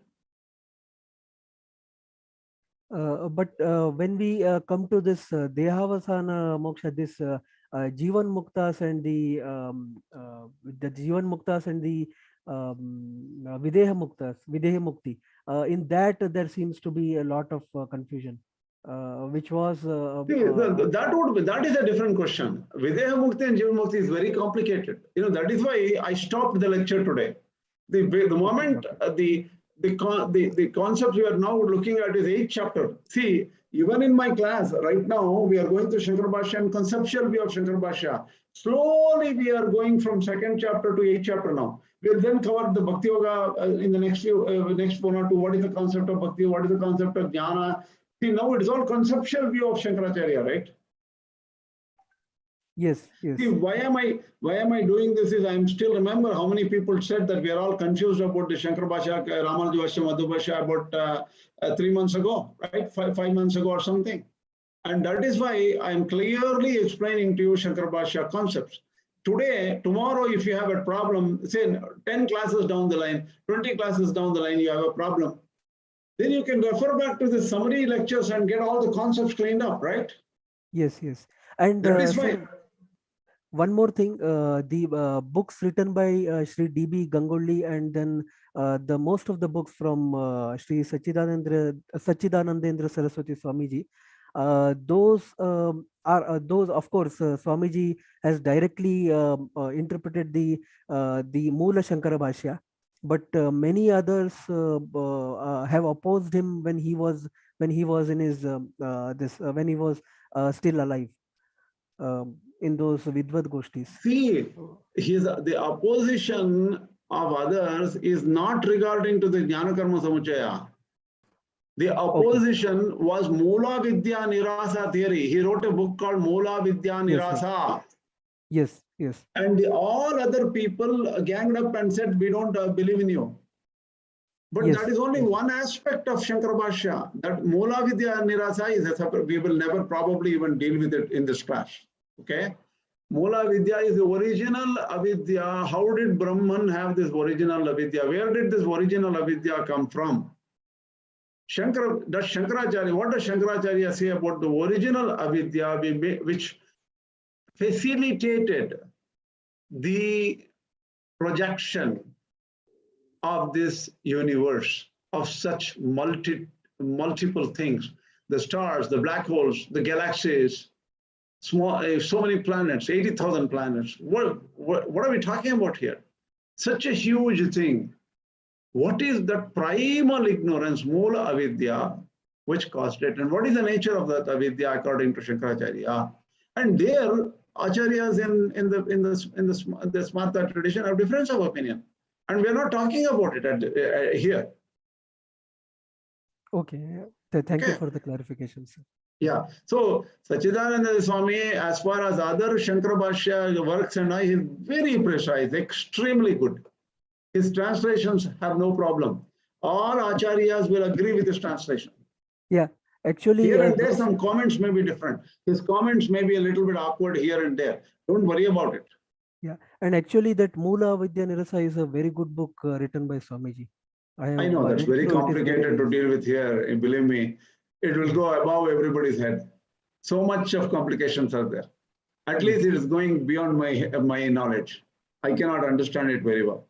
But when we come to this Dehavasana Moksha, this Jivanmuktas and the Jivanmuktas and the Videha Mukti. In that, there seems to be a lot of confusion, which was
that is a different question. Videha Mukti and Jivanmukti is very complicated. That is why I stopped the lecture today. The moment the concept we are now looking at is 8th chapter. See, even in my class right now, we are going to Shankarabhashya and conceptual view of Shankarabhashya. Slowly, we are going from 2nd chapter to 8th chapter now. We'll then cover the Bhakti Yoga in the next 1 or 2. What is the concept of Bhakti? What is the concept of Jnana? See, now it is all conceptual view of Shankaracharya, right?
Yes, yes.
See, why am I doing this is I'm still remember how many people said that we are all confused about the Shankarabhashya, Ramanujavashya, Madhubhashya about 3 months ago, right? 5 months ago or something. And that is why I'm clearly explaining to you Shankarabhashya concepts. Today, tomorrow, if you have a problem, say 10 classes down the line, 20 classes down the line, you have a problem, then you can refer back to the summary lectures and get all the concepts cleaned up, right?
Yes, yes. And
that is why.
One more thing, the books written by Sri D.B. Ganguly and then the most of the books from Sri Sachidanandendra Saraswati Swamiji, those are those, of course, Swamiji has directly interpreted the Moola Shankarabhashya, but many others have opposed him when he was in his when he was still alive. In those Vidvad Goshtis.
See, the opposition of others is not regarding to the Jnana Karma Samuchaya. The opposition was Moola Vidya Nirasa theory. He wrote a book called Moola Vidya Nirasa.
Yes, yes.
And all other people ganged up and said, we don't believe in you. But that is only one aspect of Shankarabhashya. That Moola Vidya Nirasa is a separate, we will never probably even deal with it in this class. Okay, Moola Vidya is the original avidya. How did Brahman have this original avidya? Where did this original avidya come from? What does Shankaracharya say about the original avidya which facilitated the projection of this universe of such multiple things? The stars, the black holes, the galaxies, so many planets, 80,000 planets. What are we talking about here? Such a huge thing. What is that primal ignorance, Moola Avidya, which caused it? And what is the nature of that Avidya according to Shankaracharya? And there, Acharyas in the Smarta tradition have difference of opinion. And we are not talking about it here.
Okay. Thank you for the clarification, sir.
Yeah, so Sachidananda Swami, as far as other Shankarabhashya works and I, is very precise, extremely good. His translations have no problem. All Acharyas will agree with his translation.
Yeah, actually,
here and there some comments may be different. His comments may be a little bit awkward here and there. Don't worry about it.
Yeah, and actually that Moola Vidya Nirasa is a very good book written by Swamiji.
I know that's very complicated to deal with here. And believe me, it will go above everybody's head. So much of complications are there. At least it is going beyond my knowledge. I cannot understand it very well.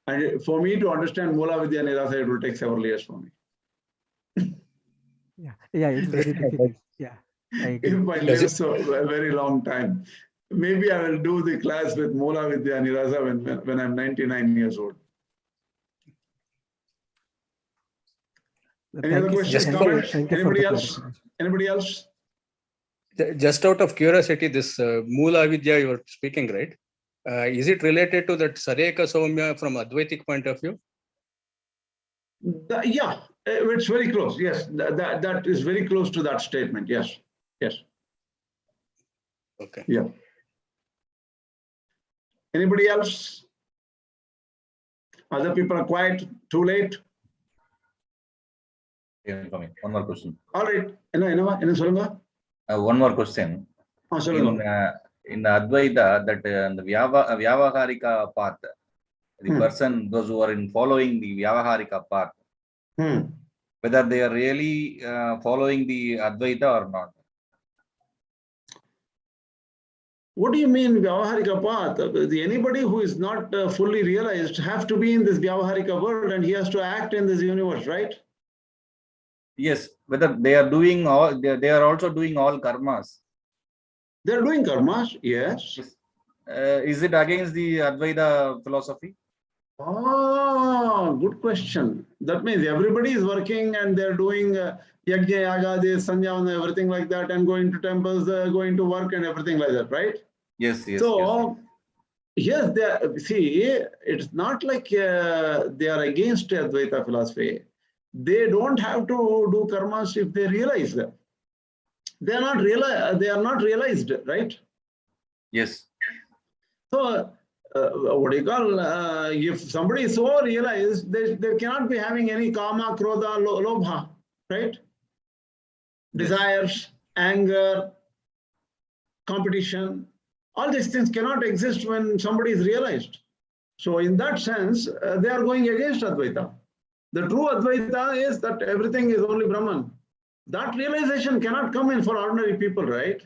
And for me to understand Moola Vidya Nirasa, it will take several years for me.
Yeah, it's very difficult. Yeah, I agree.
If I live so a very long time, maybe I will do the class with Moola Vidya Nirasa when I'm 99 years old. Any other questions, comments? Anybody else? Anybody else?
Just out of curiosity, this Moola Avidya you were speaking, right? Is it related to that Sareka Saumya from Advaitic point of view?
Yeah, it's very close. Yes, that is very close to that statement. Yes, yes.
Okay.
Yeah. Anybody else? Other people are quiet. Too late.
One more question.
All right.
One more question. In Advaita, that the Vyavaharika path, the person, those who are following the Vyavaharika path, whether they are really following the Advaita or not.
What do you mean Vyavaharika path? Anybody who is not fully realized have to be in this Vyavaharika world and he has to act in this universe, right?
Yes, whether they are doing all, they are also doing all karmas.
They are doing karmas, yes.
Is it against the Advaita philosophy?
Oh, good question. That means everybody is working and they're doing yajna, yagadi, sanyavana, everything like that, and going to temples, going to work and everything like that, right?
Yes, yes.
So, yes, see, it's not like they are against Advaita philosophy. They don't have to do karmas if they realize that. They are not realized, right?
Yes.
So, what do you call, if somebody is so realized, they cannot be having any kama, krodha, lobha, right? Desires, anger, competition, all these things cannot exist when somebody is realized. So in that sense, they are going against Advaita. The true Advaita is that everything is only Brahman. That realization cannot come in for ordinary people, right?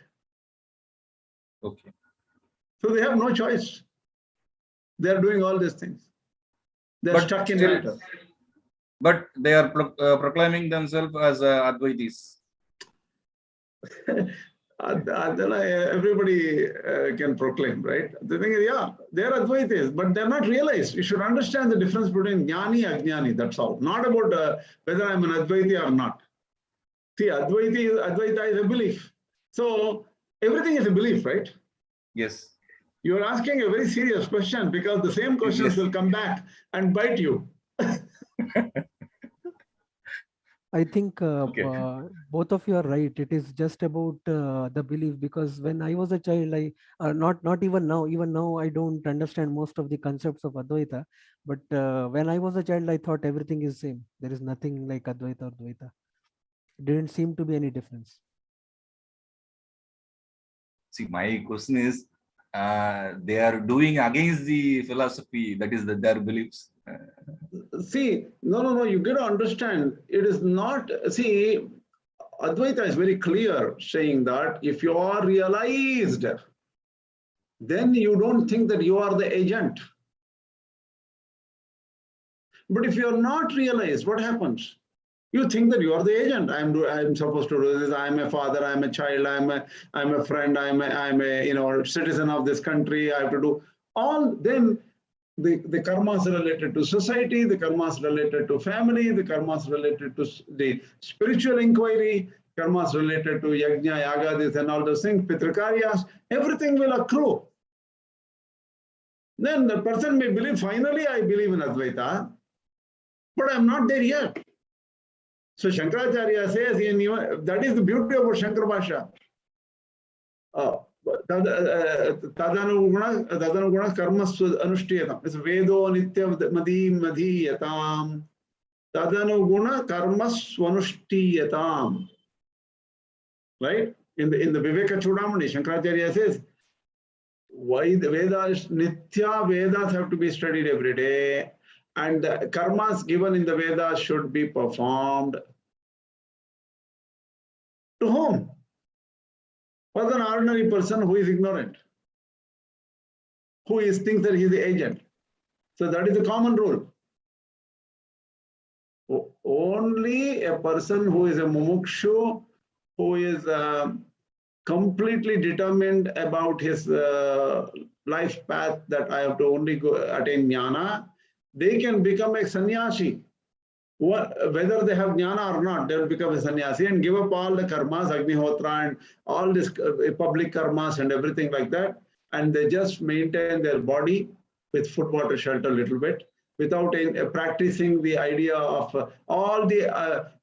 Okay.
So they have no choice. They are doing all these things. They are stuck in matter.
But they are proclaiming themselves as Advaitis.
Everybody can proclaim, right? The thing is, yeah, they are Advaitis, but they're not realized. You should understand the difference between Jnāni and Ajnāni, that's all. Not about whether I'm an Advaiti or not. See, Advaita is a belief. So everything is a belief, right?
Yes.
You are asking a very serious question because the same questions will come back and bite you.
I think both of you are right. It is just about the belief, because when I was a child, not even now, I don't understand most of the concepts of Advaita. But when I was a child, I thought everything is same. There is nothing like Advaita or Dvaita. It didn't seem to be any difference.
See, my question is, they are doing against the philosophy, that is their beliefs.
See, no, you got to understand, it is not, see, Advaita is very clear saying that if you are realized, then you don't think that you are the agent. But if you are not realized, what happens? You think that you are the agent. I'm supposed to do this. I'm a father. I'm a child. I'm a friend. I'm a citizen of this country. I have to do all. Then the karmas related to society, the karmas related to family, the karmas related to the spiritual inquiry, karmas related to yajna, yagadis, and all those things, pitrakaryas, everything will accrue. Then the person may believe, finally, I believe in Advaita, but I'm not there yet. So Shankaracharya says, that is the beauty about Shankarabhashya. Tadanuguna karma anushtiyatam. It's Vedo nitya madhiyatam. Tadanuguna karma swanushtiyatam. Right? In the Viveka Chudamani, Shankaracharya says, why the Vedas, Nitya Vedas have to be studied every day. And the karmas given in the Vedas should be performed. To whom? For an ordinary person who is ignorant, who thinks that he is the agent. So that is the common rule. Only a person who is a mumukshu, who is completely determined about his life path, that I have to only go attain jnana, they can become a sannyasi. Whether they have jnana or not, they will become a sannyasi and give up all the karmas, agnihotra and all this public karmas and everything like that. And they just maintain their body with food, water, shelter a little bit, without practicing the idea of all the,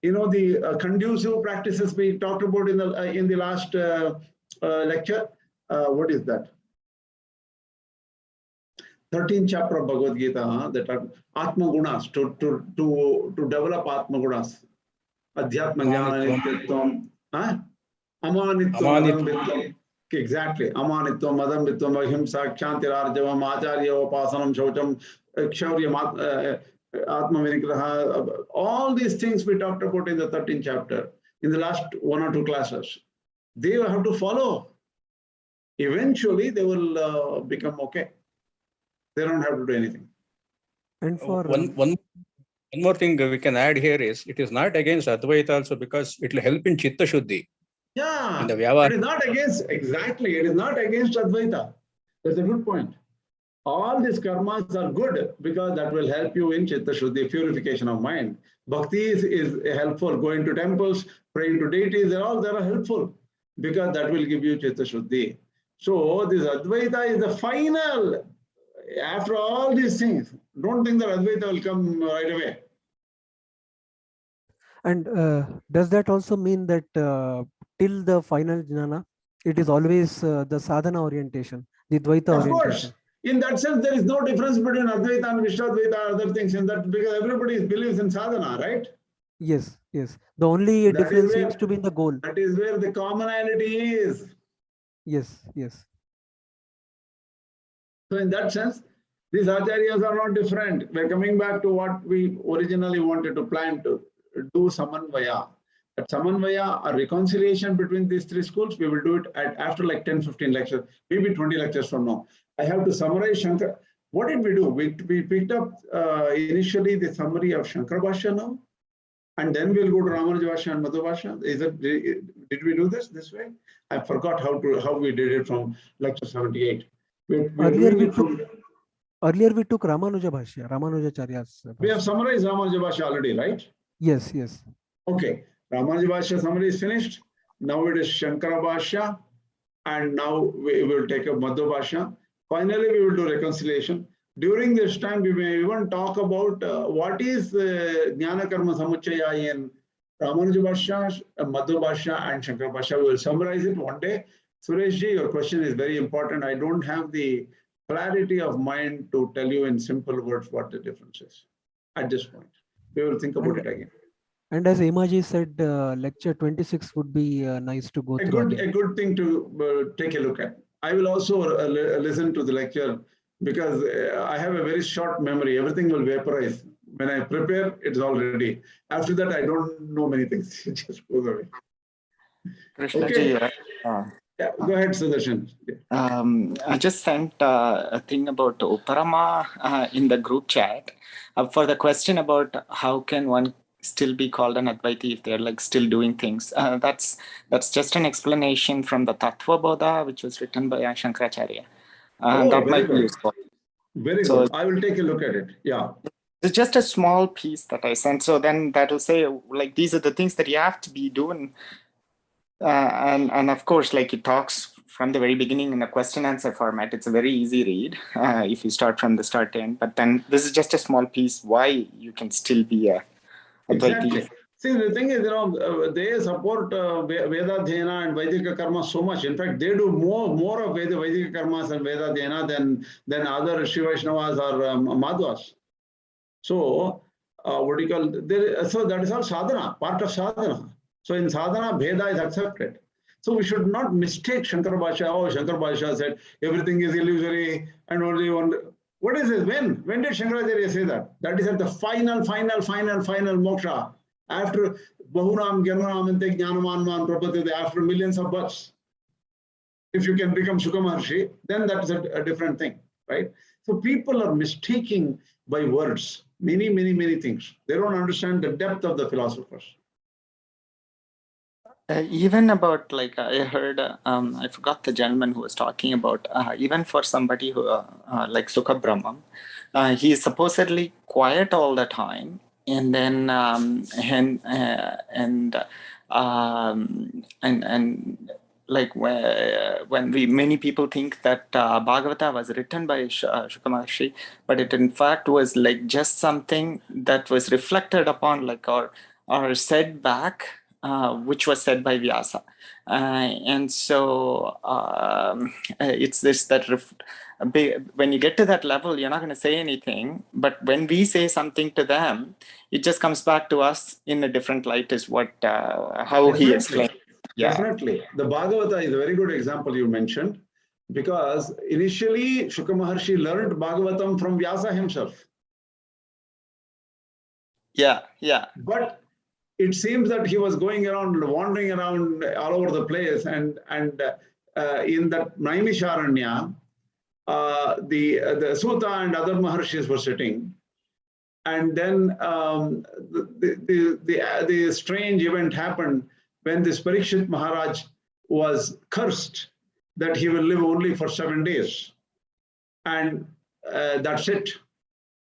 the conducive practices we talked about in the last lecture. What is that? 13th chapter of Bhagavad Gita, that are Atma Gunas, to develop Atma Gunas. Adhyatma Jnana Nityatvam, Amanitvam Madambitvam. Exactly. Amanitvam Madambitvam Ahimsa Kshanti Arjavam Acharya Upasanam Shaucham Kshaurya Atma Vinigraha. All these things we talked about in the 13th chapter, in the last 1 or 2 classes. They have to follow. eventually they will become okay. They don't have to do anything.
And for one more thing we can add here is, it is not against Advaita also, because it will help in Chitta Shuddhi.
Yeah,
In the Vyavahara.
it is not against, exactly, it is not against Advaita. That's a good point. All these karmas are good because that will help you in Chitta Shuddhi, purification of mind. Bhakti is helpful. Going to temples, praying to deities, they are helpful because that will give you Chitta Shuddhi. So this Advaita is the final. After all these things, don't think that Advaita will come right away.
And does that also mean that till the final jnana, it is always the sadhana orientation, the Dvaita
Of
orientation?
course, in that sense, there is no difference between Advaita and Vishtadvaita and other things in that, because everybody believes in sadhana, right?
Yes, yes. The only
That
difference
is where-
seems to be in the goal.
That is where the commonality is.
Yes, yes.
So in that sense, these acharyas are not different. We're coming back to what we originally wanted to plan to do, samanvaya. At samanvaya, a reconciliation between these three schools, we will do it after like 10-15 lectures, maybe 20 lectures from now. I have to summarize Shankar. What did we do? We picked up initially the summary of Shankarabhashya now, and then we'll go to Ramanujabhashya and Madhubhashya. Did we do this way? I forgot how we did it from lecture 78.
Earlier we took Ramanujabhashya, Ramanujacharya's.
We have summarized Ramanujabhashya already, right?
Yes, yes.
Okay, Ramanujabhashya summary is finished. Now it is Shankarabhashya, and now we will take up Madhubhashya. Finally, we will do reconciliation. During this time, we may even talk about what is Jnana Karma Samuchaya in Ramanujabhashya, Madhubhashya, and Shankarabhashya. We will summarize it one day. Sureshji, your question is very important. I don't have the clarity of mind to tell you in simple words what the difference is at this point. We will think about it again.
And as Imaji said, lecture 26 would be nice to go through.
A good thing to take a look at. I will also listen to the lecture because I have a very short memory. Everything will vaporize. When I prepare, it's all ready. After that, I don't know many things. It just goes away.
Krishna
Okay.
ji,
Yeah, go ahead, Sudarshan.
I just sent a thing about Uparama in the group chat for the question about how can one still be called an Advaiti if they're like still doing things. That's just an explanation from the Tattva Bodha, which was written by Shankaracharya. That might be useful.
Very good. I will take a look at it. Yeah.
It's just a small piece that I sent. So then that will say, like, these are the things that you have to be doing. And of course, like, it talks from the very beginning in a question answer format. It's a very easy read if you start from the start to end. But then this is just a small piece why you can still be a Advaiti.
Exactly. See, the thing is, they support Veda Dhyana and Vaidhika Karma so much. In fact, they do more of Vaidhika Karmas and Veda Dhyana than other Shiva Vaishnavas or Madhvas. So, what do you call? So that is all sadhana, part of sadhana. So in sadhana, Veda is accepted. So we should not mistake Shankarabhashya. Oh, Shankarabhashya said everything is illusory and only one. What is this? When did Shankaracharya say that? That is at the final moksha. After Bahunam, Jnanamante, Jnanamanman, Prabhatate, after millions of births. If you can become Shuka Maharshi, then that is a different thing, right? So people are mistaking by words many things. They don't understand the depth of the philosophers.
Even about, like, I heard, I forgot the gentleman who was talking about, even for somebody who, like Sukha Brahman, he is supposedly quiet all the time. And then, like, when many people think that Bhagavata was written by Shuka Maharshi, but it in fact was like just something that was reflected upon, like, or said back, which was said by Vyasa. And so it's this, that when you get to that level, you're not going to say anything. But when we say something to them, it just comes back to us in a different light, is what how he explained. Yeah.
Definitely. The Bhagavata is a very good example you mentioned, because initially Shuka Maharshi learned Bhagavatam from Vyasa himself.
Yeah.
But it seems that he was going around, wandering around all over the place, and in that Naimisharanya, the Suta and other Maharshis were sitting. And then the strange event happened when this Parikshit Maharaj was cursed that he will live only for 7 days. And that's it.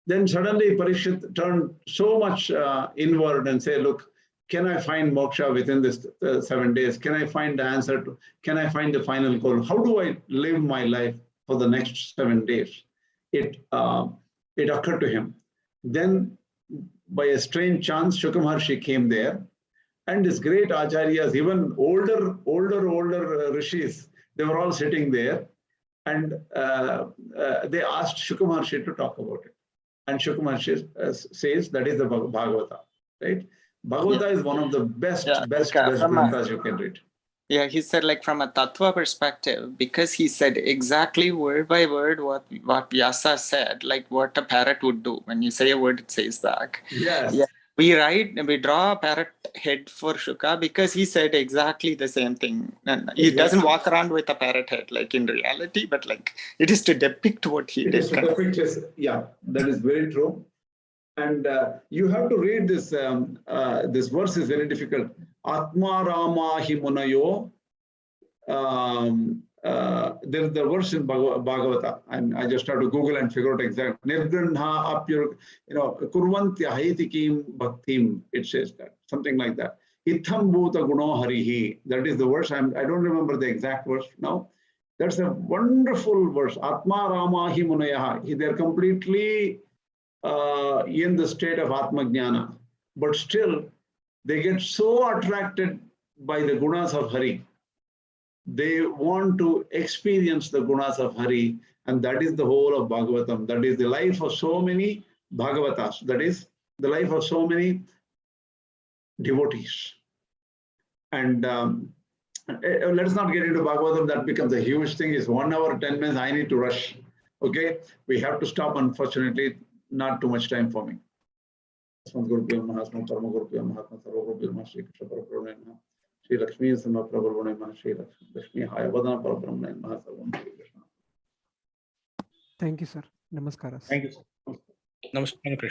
Then suddenly Parikshit turned so much inward and said, look, can I find moksha within this 7 days? Can I find the answer to, can I find the final goal? How do I live my life for the next 7 days? It occurred to him. Then by a strange chance, Shuka Maharshi came there, and his great acharyas, even older rishis, they were all sitting there, and they asked Shuka Maharshi to talk about it. And Shuka Maharshi says that is the Bhagavata, right? Bhagavata is one of the best granthas you can read.
Yeah, he said, like, from a tattva perspective, because he said exactly word by word what Vyasa said, like what a parrot would do. When you say a word, it says back.
Yes.
Yeah. We draw a parrot head for Shuka because he said exactly the same thing. And he doesn't walk around with a parrot head, like in reality, but like it is to depict what he did.
It is to depict his, yeah, that is very true. And you have to read this. This verse is very difficult. Atma Rama hi munayo. There's the verse in Bhagavata, and I just have to Google and figure out exactly. Nirgranha apyur, kurvantya haitikim bhaktim. It says that, something like that. Itham bhuta guno harihi. That is the verse. I don't remember the exact verse now. That's a wonderful verse. Atma Rama hi munayaha. They're completely in the state of Atma Jnana, but still they get so attracted by the gunas of Hari. They want to experience the gunas of Hari, and that is the whole of Bhagavatam. That is the life of so many Bhagavatas. That is the life of so many devotees. And let's not get into Bhagavatam. That becomes a huge thing. It's 1 hour, 10 minutes. I need to rush. Okay, we have to stop, unfortunately. Not too much time for me. Shri Lakshmi Samaprabhavane Shri Lakshmi Hayavadana Parabrahmane.
Thank you, sir. Namaskaras.
Thank you, sir. Namaskar, Krishna.